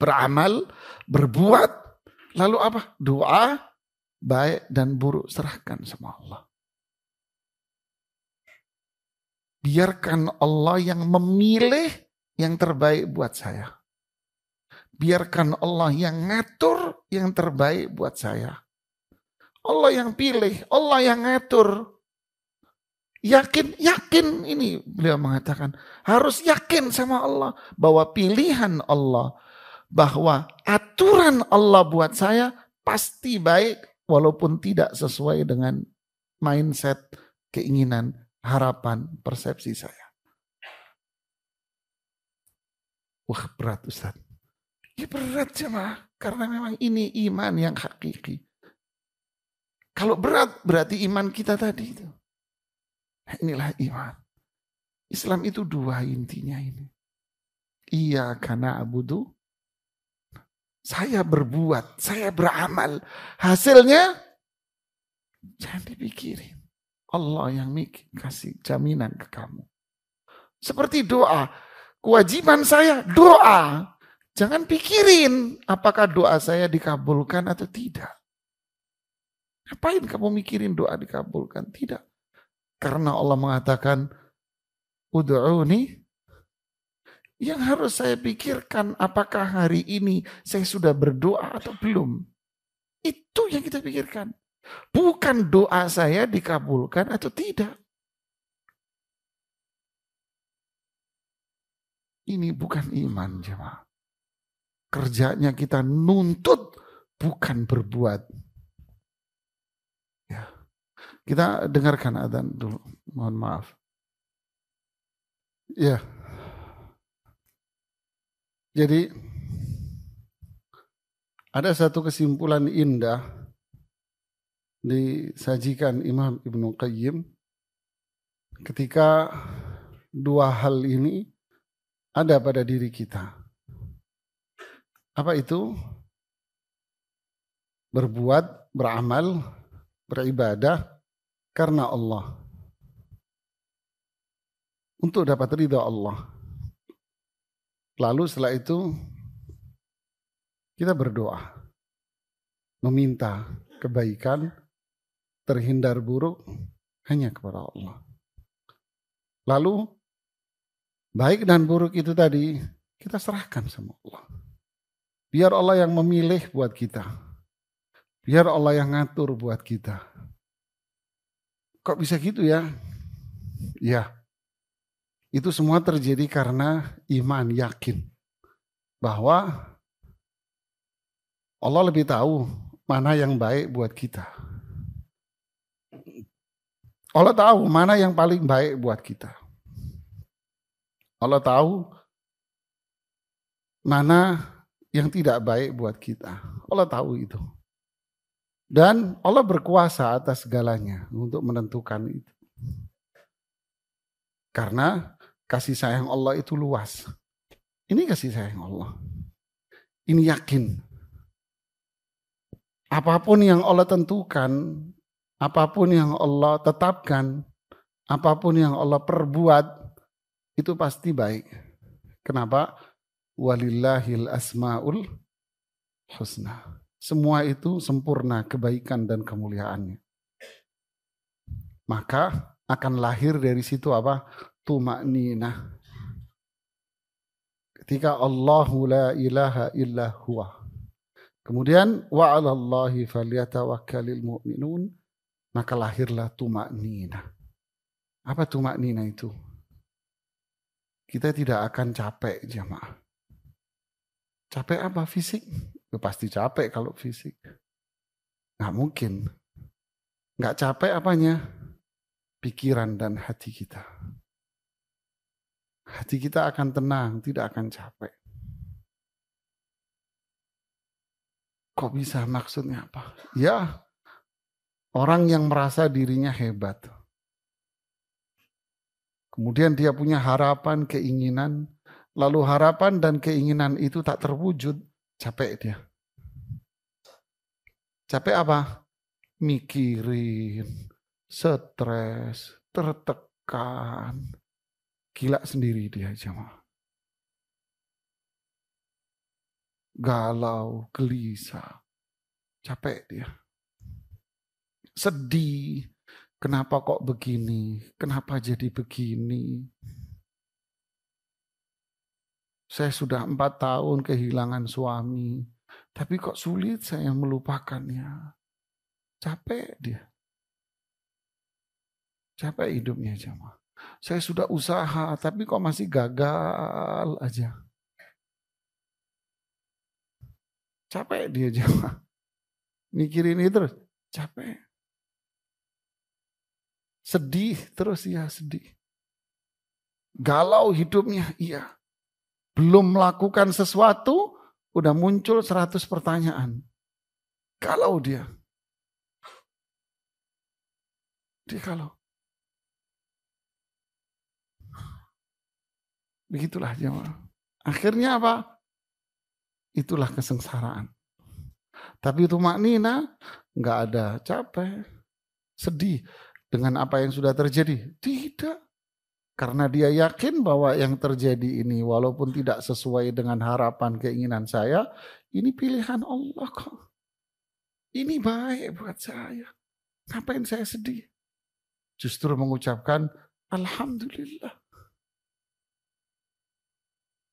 [SPEAKER 2] Beramal, berbuat, lalu apa? Doa, baik dan buruk serahkan sama Allah. Biarkan Allah yang memilih yang terbaik buat saya. Biarkan Allah yang ngatur yang terbaik buat saya. Allah yang pilih, Allah yang ngatur. Yakin ini beliau mengatakan. Harus yakin sama Allah bahwa pilihan Allah, bahwa aturan Allah buat saya pasti baik walaupun tidak sesuai dengan mindset, keinginan, harapan, persepsi saya. Wah berat Ustaz. Ya berat jemaah. Karena memang ini iman yang hakiki. Kalau berat berarti iman kita tadi itu. Nah, inilah iman. Islam itu dua intinya ini. Iyyaka na'budu. Saya berbuat, saya beramal. Hasilnya jangan dipikirin. Allah yang kasih jaminan ke kamu. Seperti doa. Kewajiban saya doa. Jangan pikirin apakah doa saya dikabulkan atau tidak. Ngapain kamu mikirin doa dikabulkan? Tidak. Karena Allah mengatakan, ud'uni. Yang harus saya pikirkan apakah hari ini saya sudah berdoa atau belum. Itu yang kita pikirkan. Bukan doa saya dikabulkan atau tidak. Ini bukan iman jemaah. Kerjanya kita nuntut, bukan berbuat. Ya. Kita dengarkan adzan dulu. Mohon maaf. Ya. Jadi ada satu kesimpulan indah disajikan Imam Ibnu Qayyim ketika dua hal ini ada pada diri kita. Apa itu? Berbuat, beramal, beribadah karena Allah. Untuk dapat ridha Allah. Lalu setelah itu kita berdoa. Meminta kebaikan, terhindar buruk hanya kepada Allah. Lalu baik dan buruk itu tadi kita serahkan sama Allah. Biar Allah yang memilih buat kita. Biar Allah yang ngatur buat kita. Kok bisa gitu ya? Ya. Itu semua terjadi karena iman, yakin. Bahwa Allah lebih tahu mana yang baik buat kita. Allah tahu mana yang paling baik buat kita. Allah tahu mana yang tidak baik buat kita. Allah tahu itu. Dan Allah berkuasa atas segalanya untuk menentukan itu. Karena kasih sayang Allah itu luas. Ini kasih sayang Allah. Ini yakin. Apapun yang Allah tentukan, apapun yang Allah tetapkan, apapun yang Allah perbuat, itu pasti baik. Kenapa? Walillahil asma'ul husna. Semua itu sempurna kebaikan dan kemuliaannya. Maka akan lahir dari situ apa? Tuma'ninah. Ketika Allahu la ilaha illa huwa. Kemudian wa 'alallahi falyatawakkalul mu'minun. Maka lahirlah tuma'ninah. Apa tuma'ninah itu? Kita tidak akan capek jamaah. Capek apa? Fisik? Ya, pasti capek kalau fisik. Nggak mungkin. Nggak capek apanya? Pikiran dan hati kita. Hati kita akan tenang, tidak akan capek. Kok bisa, maksudnya apa? Ya, orang yang merasa dirinya hebat. Kemudian dia punya harapan, keinginan. Lalu harapan dan keinginan itu tak terwujud, capek dia. Capek apa? Mikirin, stres, tertekan, gila sendiri dia jemaah. Galau, gelisah, capek dia. Sedih, kenapa kok begini? Kenapa jadi begini? Saya sudah 4 tahun kehilangan suami, tapi kok sulit saya melupakannya. Capek dia. Capek hidupnya jemaah. Saya sudah usaha, tapi kok masih gagal aja. Capek dia jemaah. Mikirin itu terus, capek. Sedih terus, ya sedih. Galau hidupnya, iya. Belum melakukan sesuatu, udah muncul 100 pertanyaan. Galau dia. Dia galau. Begitulah jemaah. Akhirnya apa? Itulah kesengsaraan. Tapi itu maknina, nggak ada capek, sedih dengan apa yang sudah terjadi. Tidak. Karena dia yakin bahwa yang terjadi ini walaupun tidak sesuai dengan harapan keinginan saya, ini pilihan Allah kok. Ini baik buat saya. Ngapain saya sedih? Justru mengucapkan Alhamdulillah.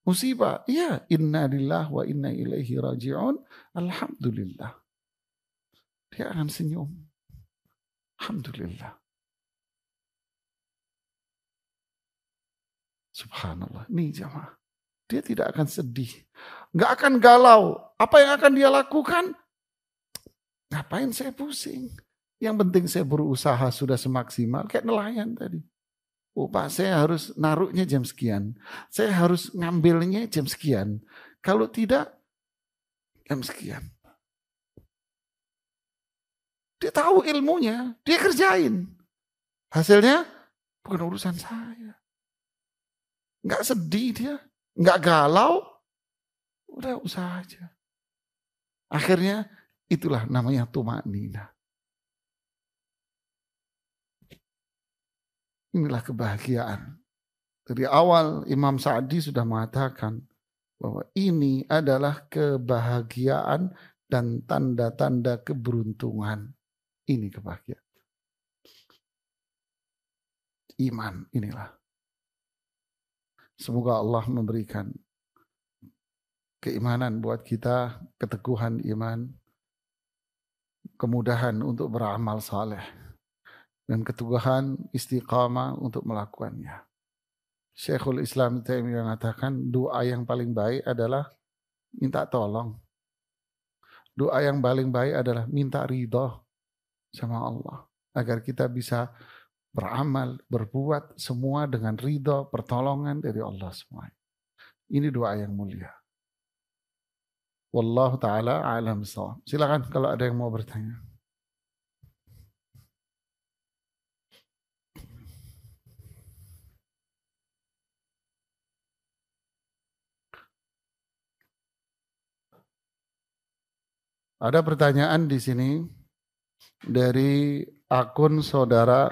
[SPEAKER 2] Musibah, iya, inna lillahi wa inna ilaihi raji'un. Alhamdulillah. Dia akan senyum. Alhamdulillah. Subhanallah. Ini jamaah. Dia tidak akan sedih. Nggak akan galau. Apa yang akan dia lakukan? Ngapain saya pusing? Yang penting saya berusaha sudah semaksimal. Kayak nelayan tadi. Oh Pak, saya harus naruhnya jam sekian. Saya harus ngambilnya jam sekian. Kalau tidak, jam sekian. Dia tahu ilmunya, dia kerjain. Hasilnya bukan urusan saya. Nggak sedih dia, nggak galau. Udah usaha aja. Akhirnya itulah namanya tumanina. Inilah kebahagiaan. Dari awal Imam Sa'di sudah mengatakan bahwa ini adalah kebahagiaan dan tanda-tanda keberuntungan. Ini kebahagiaan. Iman inilah. Semoga Allah memberikan keimanan buat kita, keteguhan iman, kemudahan untuk beramal saleh. Dan keteguhan istiqamah untuk melakukannya. Syekhul Islam Taimiyah mengatakan doa yang paling baik adalah minta tolong. Doa yang paling baik adalah minta ridho sama Allah. Agar kita bisa beramal, berbuat semua dengan ridho, pertolongan dari Allah semua. Ini doa yang mulia. Wallahu ta'ala a'lam bishawab. Silakan kalau ada yang mau bertanya. Ada pertanyaan di sini dari akun saudara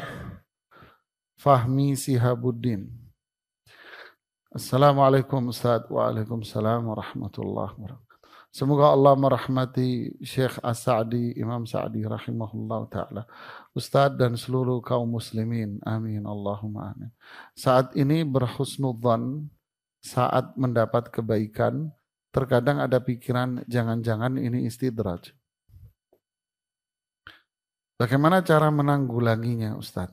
[SPEAKER 2] Fahmi Sihabuddin. Assalamualaikum Ustaz. Waalaikumsalam warahmatullahi wabarakatuh. Semoga Allah merahmati Syekh As-Sa'di, Imam Sa'di rahimahullah ta'ala, Ustaz dan seluruh kaum muslimin. Amin. Allahumma amin. Saat ini berhusnudzan saat mendapat kebaikan, terkadang ada pikiran jangan-jangan ini istidraj. Bagaimana cara menanggulanginya, Ustaz?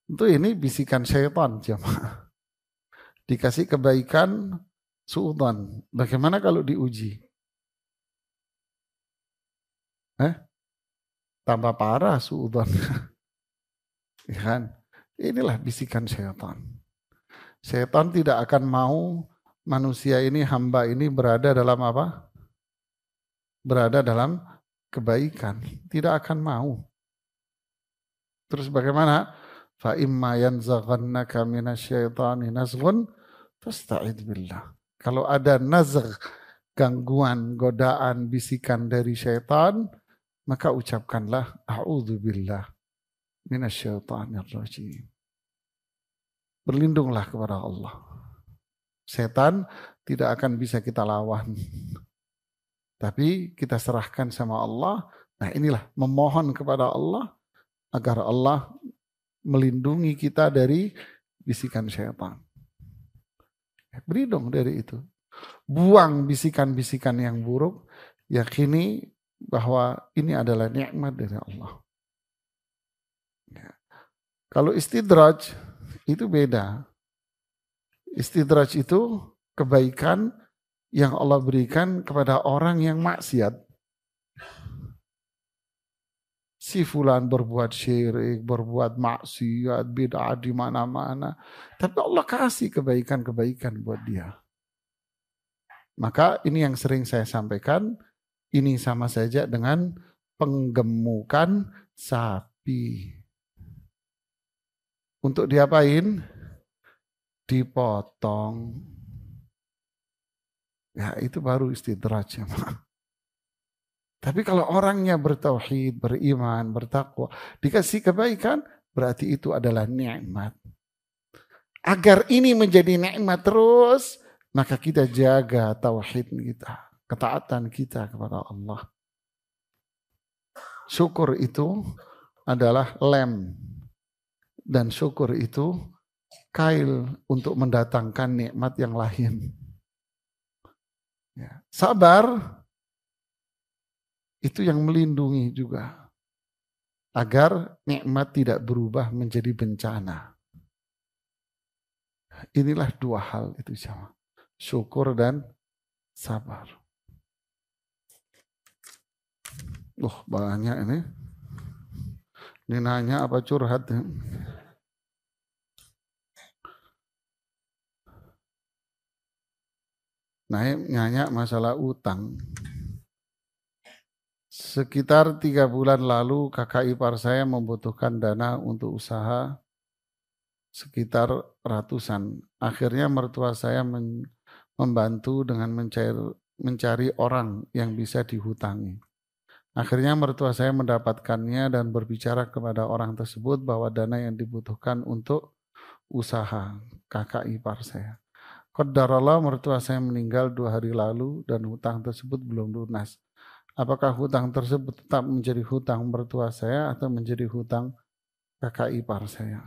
[SPEAKER 2] Tentu ini bisikan syaitan, jemaah. Dikasih kebaikan, suudzon. Bagaimana kalau diuji? Tambah parah suudzon. Ya kan? Inilah bisikan syaitan. Setan tidak akan mau manusia ini, hamba ini berada dalam apa? Berada dalam kebaikan. Tidak akan mau. Terus bagaimana? Fa imma yanzaghannaka minasyaitani nazghun fasta'id billah. Kalau ada nazgh, gangguan, godaan, bisikan dari syaitan, maka ucapkanlah a'udzubillah minasyaitonir rajim. Berlindunglah kepada Allah. Setan tidak akan bisa kita lawan. Tapi kita serahkan sama Allah. Nah, inilah memohon kepada Allah agar Allah melindungi kita dari bisikan syaitan. Beri dong dari itu. Buang bisikan-bisikan yang buruk. Yakini bahwa ini adalah nikmat dari Allah. Ya. Kalau istidraj itu beda. Istidraj itu kebaikan yang Allah berikan kepada orang yang maksiat. Si fulan berbuat syirik, berbuat maksiat, bid'ah di mana-mana. Tapi Allah kasih kebaikan-kebaikan buat dia. Maka ini yang sering saya sampaikan, ini sama saja dengan penggemukan sapi. Untuk diapain? Dipotong. Ya, itu baru istidraj. Tapi kalau orangnya bertauhid, beriman, bertakwa, dikasih kebaikan, berarti itu adalah nikmat. Agar ini menjadi nikmat terus, maka kita jaga tauhid kita, ketaatan kita kepada Allah. Syukur itu adalah lem, dan syukur itu kail untuk mendatangkan nikmat yang lain. Ya. Sabar itu yang melindungi juga agar nikmat tidak berubah menjadi bencana. Inilah dua hal itu sama, syukur dan sabar. Banyak ini. Ini nanya apa curhat? Nanya masalah utang. Sekitar 3 bulan lalu kakak ipar saya membutuhkan dana untuk usaha sekitar ratusan. Akhirnya mertua saya membantu dengan mencari orang yang bisa dihutangi. Akhirnya mertua saya mendapatkannya dan berbicara kepada orang tersebut bahwa dana yang dibutuhkan untuk usaha kakak ipar saya. Qadarallah mertua saya meninggal 2 hari lalu dan hutang tersebut belum lunas. Apakah hutang tersebut tetap menjadi hutang mertua saya atau menjadi hutang kakak ipar saya?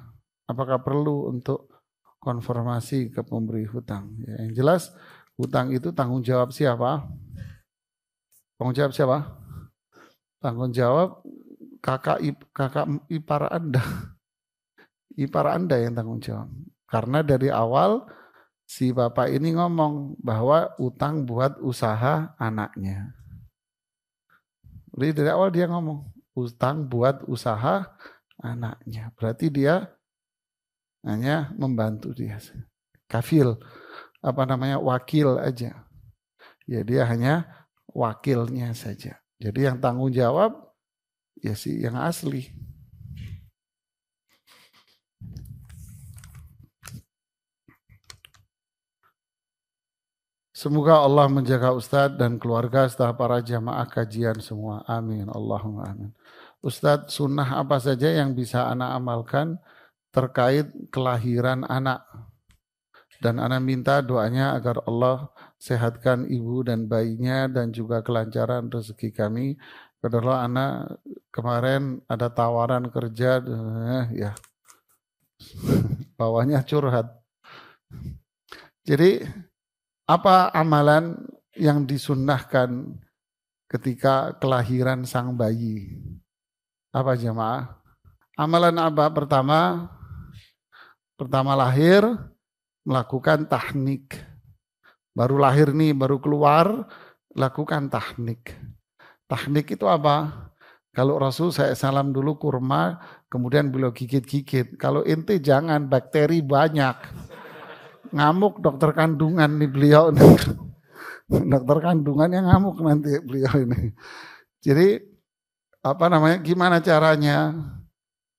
[SPEAKER 2] Apakah perlu untuk konfirmasi ke pemberi hutang? Ya, yang jelas hutang itu tanggung jawab siapa? Tanggung jawab siapa? Tanggung jawab kakak ipar Anda. Ipar Anda yang tanggung jawab. Karena dari awal si bapak ini ngomong bahwa utang buat usaha anaknya. Jadi dari awal dia ngomong utang buat usaha anaknya. Berarti dia hanya membantu dia. Kafil, wakil aja. Ya dia hanya wakilnya saja. Jadi yang tanggung jawab ya si yang asli. Semoga Allah menjaga Ustadz dan keluarga serta para jamaah kajian semua. Amin. Allahumma amin. Ustadz, sunnah apa saja yang bisa anak amalkan terkait kelahiran anak? Dan anak minta doanya agar Allah sehatkan ibu dan bayinya dan juga kelancaran rezeki kami. Padahal anak kemarin ada tawaran kerja, ya bawahnya curhat. Jadi apa amalan yang disunnahkan ketika kelahiran sang bayi? Apa jemaah? Amalan apa? Pertama lahir, melakukan tahnik. Baru lahir nih, baru keluar, lakukan tahnik. Tahnik itu apa? Kalau Rasul saya salam dulu kurma, kemudian beliau gigit-gigit. Kalau ente jangan, bakteri banyak. Ngamuk dokter kandungan nih beliau. Dokter kandungan yang ngamuk nanti beliau ini. Jadi gimana caranya?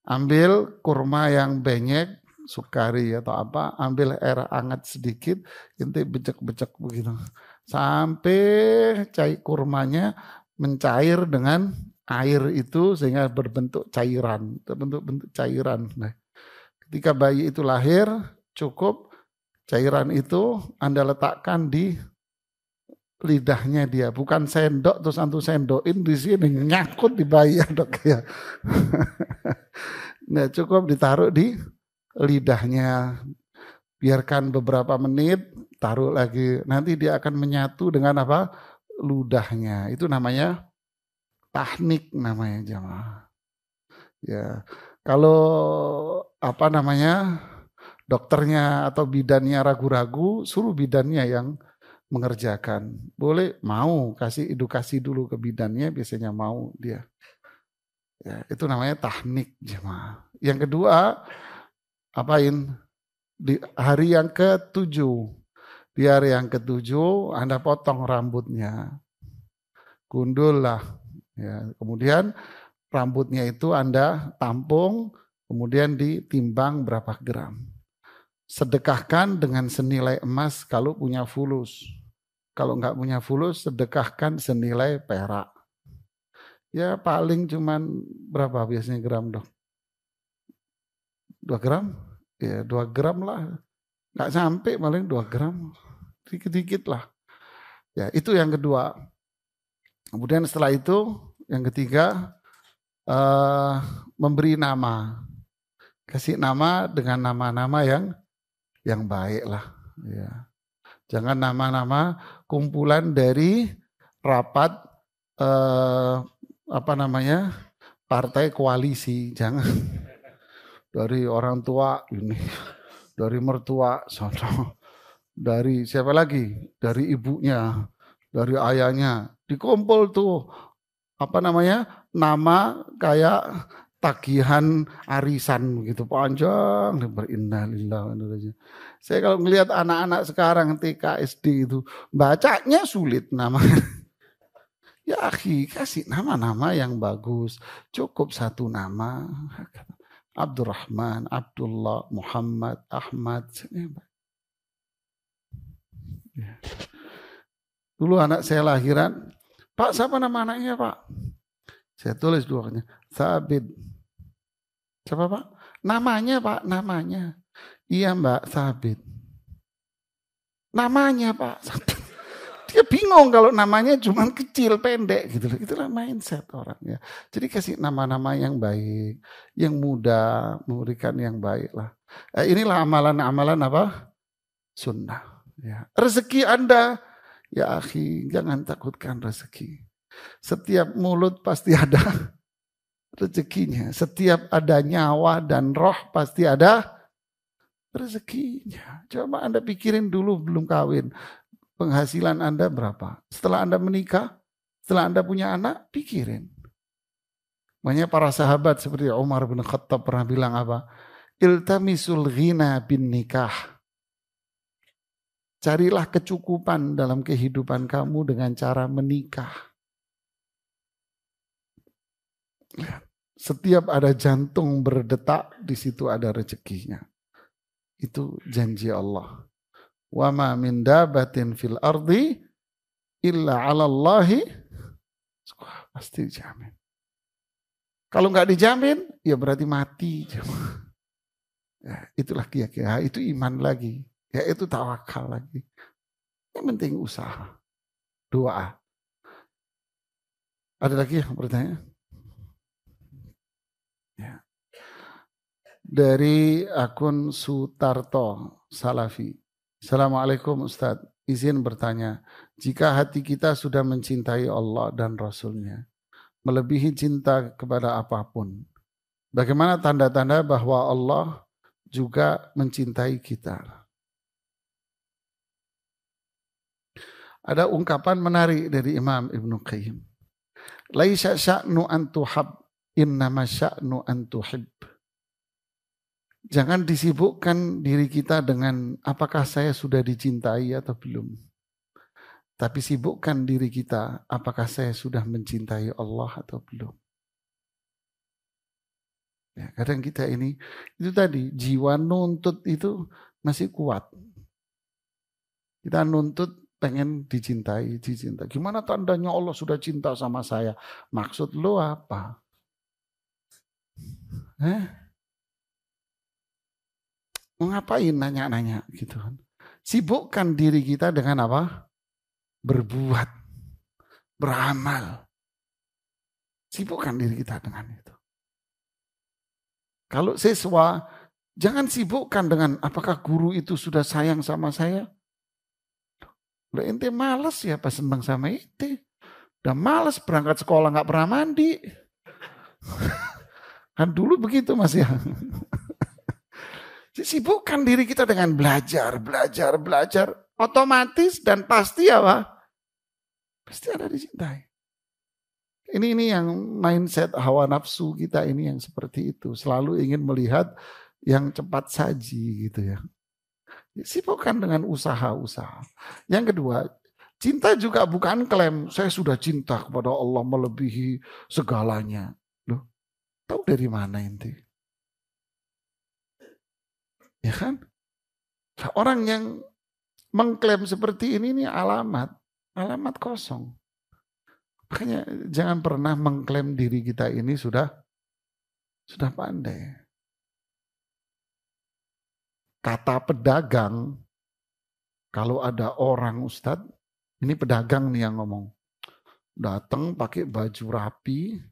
[SPEAKER 2] Ambil kurma yang benyek, sukari atau apa, ambil air hangat sedikit, ente becek-becek begitu. Sampai kurmanya mencair dengan air itu sehingga berbentuk cairan, bentuk cairan. Nah, ketika bayi itu lahir, cukup cairan itu Anda letakkan di lidahnya dia, bukan sendok terus antum sendokin di sini nyangkut di bayi dok ya. Nah, cukup ditaruh di lidahnya, biarkan beberapa menit, taruh lagi, nanti dia akan menyatu dengan apa? Ludahnya. Itu namanya tahnik namanya jamaah. Ya, kalau apa namanya dokternya atau bidannya ragu-ragu, suruh bidannya yang mengerjakan. Boleh, mau kasih edukasi dulu ke bidannya, biasanya mau dia. Ya, itu namanya tahnik jemaah. Yang kedua, apain? Di hari yang ke-7. Di hari yang ke-7 Anda potong rambutnya. Gundul lah. Ya, kemudian rambutnya itu Anda tampung, kemudian ditimbang berapa gram. Sedekahkan dengan senilai emas kalau punya fulus. Kalau nggak punya fulus, sedekahkan senilai perak. Ya paling cuman berapa biasanya gram dok? 2 gram? Ya 2 gram lah. Nggak sampai paling 2 gram. Dikit-dikit lah. Ya itu yang kedua. Kemudian setelah itu yang ketiga memberi nama. Kasih nama dengan nama-nama yang baik lah. Ya. Jangan nama-nama kumpulan dari rapat partai koalisi. Jangan dari orang tua ini, dari mertua, dari siapa lagi, dari ibunya, dari ayahnya, dikumpul tuh nama kayak tagihan arisan gitu panjang, berinnalillahi. Saya kalau melihat anak-anak sekarang TK SD itu bacanya sulit nama. Ya akhi, kasih nama-nama yang bagus. Cukup satu nama. Abdurrahman, Abdullah, Muhammad, Ahmad. Dulu anak saya lahiran, Pak siapa nama anaknya Pak? Saya tulis duanya, Sabit. Siapa Pak? Namanya Pak, namanya. Iya Mbak, Sabit. Namanya Pak. Dia bingung kalau namanya cuma kecil, pendek gitu. Itulah mindset orang ya. Jadi kasih nama-nama yang baik, yang mudah, memberikan yang baik lah. Inilah amalan-amalan apa? Sunnah. Ya. Rezeki Anda, ya akhi, jangan takutkan rezeki. Setiap mulut pasti ada rezekinya. Setiap ada nyawa dan roh pasti ada rezekinya. Coba Anda pikirin dulu belum kawin. Penghasilan Anda berapa? Setelah Anda menikah, setelah Anda punya anak, pikirin. Makanya para sahabat seperti Umar bin Khattab pernah bilang apa? Iltamisul ghina bin nikah. Carilah kecukupan dalam kehidupan kamu dengan cara menikah. Setiap ada jantung berdetak, di situ ada rezekinya. Itu janji Allah. Wa ma min dabatin fil ardi illa 'ala Allahi pasti dijamin. Kalau nggak dijamin, ya berarti mati. Ya, itulah keyakinan, itu iman lagi. Ya itu tawakal lagi. Yang penting usaha, doa. Ada lagi yang bertanya? Ya. Dari akun Sutarto Salafi. Assalamualaikum Ustadz. Izin bertanya, jika hati kita sudah mencintai Allah dan Rasulnya, melebihi cinta kepada apapun, bagaimana tanda-tanda bahwa Allah juga mencintai kita? Ada ungkapan menarik dari Imam Ibnu Qayyim. Laisa sya'nu an tuhab, innama sya'nu an tuhib. Jangan disibukkan diri kita dengan apakah saya sudah dicintai atau belum. Tapi sibukkan diri kita apakah saya sudah mencintai Allah atau belum. Ya, kadang kita ini, itu tadi, jiwa nuntut itu masih kuat. Kita nuntut pengen dicintai. Gimana tandanya Allah sudah cinta sama saya? Maksud lu apa? Mau ngapain nanya-nanya gitu kan? Sibukkan diri kita dengan apa? Berbuat, beramal. Sibukkan diri kita dengan itu. Kalau siswa, jangan sibukkan dengan apakah guru itu sudah sayang sama saya. Udah ente males ya pas senang sama ente. Udah males berangkat sekolah gak pernah mandi. Kan dulu begitu Mas ya. Sibukkan diri kita dengan belajar. Otomatis dan pasti apa? Pasti ada dicintai. Ini yang mindset hawa nafsu kita ini yang seperti itu. Selalu ingin melihat yang cepat saji gitu ya. Sibukkan dengan usaha-usaha. Yang kedua, cinta juga bukan klaim. Saya sudah cinta kepada Allah melebihi segalanya. Loh, tahu dari mana ente? Ya kan? Orang yang mengklaim seperti ini alamat kosong. Makanya jangan pernah mengklaim diri kita ini sudah pandai. Kata pedagang, kalau ada orang Ustadz, ini pedagang nih yang ngomong, datang pakai baju rapi,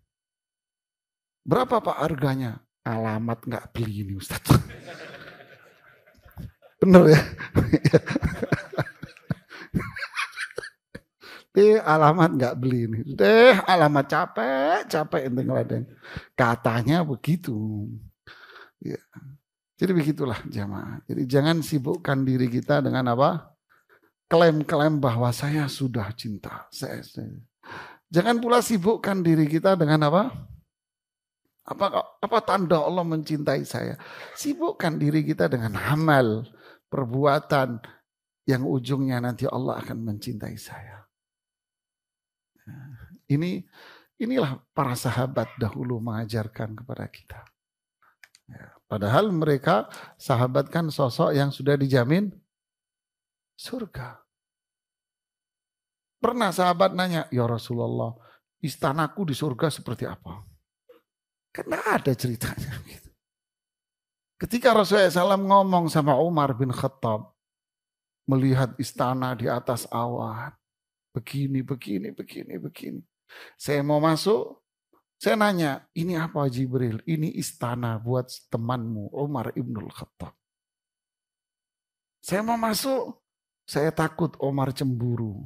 [SPEAKER 2] berapa Pak harganya? Alamat nggak beli ini Ustadz. Bener ya? Alamat nggak beli ini. Alamat capek ente ngeladen. Katanya begitu. Ya. Jadi begitulah jamaah. Jadi jangan sibukkan diri kita dengan apa? Klaim-klaim bahwa saya sudah cinta. Saya. Jangan pula sibukkan diri kita dengan apa? Apa tanda Allah mencintai saya? Sibukkan diri kita dengan amal, perbuatan yang ujungnya nanti Allah akan mencintai saya. Inilah para sahabat dahulu mengajarkan kepada kita. Ya, padahal mereka sahabat kan sosok yang sudah dijamin surga. Pernah sahabat nanya, ya Rasulullah, istanaku di surga seperti apa? Karena ada ceritanya. Ketika Rasulullah SAW ngomong sama Umar bin Khattab, melihat istana di atas awan, begini. Saya mau masuk, saya nanya, ini apa Jibril? Ini istana buat temanmu Umar ibnul Khattab. Saya mau masuk, saya takut Umar cemburu.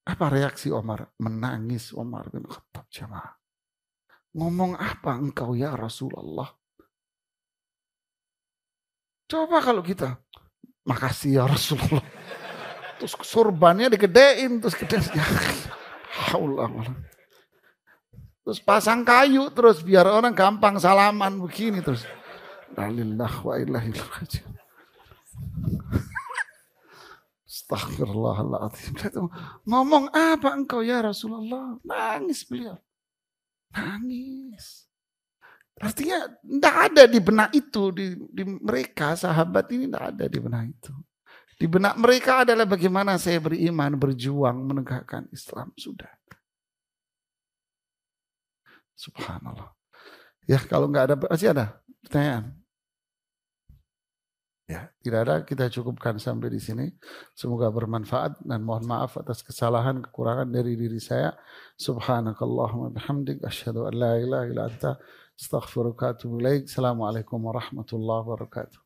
[SPEAKER 2] Apa reaksi Umar? Menangis Umar bin Khattab jemaah. Ngomong apa engkau ya Rasulullah? Coba kalau kita, makasih ya Rasulullah. Terus surbannya digedein, terus gedein. Terus pasang kayu terus biar orang gampang salaman begini terus. Alillah wa ilahi rajiun. Astaghfirullahaladzim. Ngomong apa engkau ya Rasulullah? Nangis beliau. Nangis. Artinya tidak ada di benak itu. Di mereka sahabat ini tidak ada di benak itu. Di benak mereka adalah bagaimana saya beriman, berjuang, menegakkan Islam. Sudah. Subhanallah. Ya kalau nggak ada, masih ada pertanyaan? Ya, tidak ada, kita cukupkan sampai di sini. Semoga bermanfaat dan mohon maaf atas kesalahan, kekurangan dari diri saya. Subhanakallahumma bihamdik, asyhadu an la ilaha illa anta, astaghfiruka wa atubu ilaik. Assalamualaikum warahmatullahi wabarakatuh.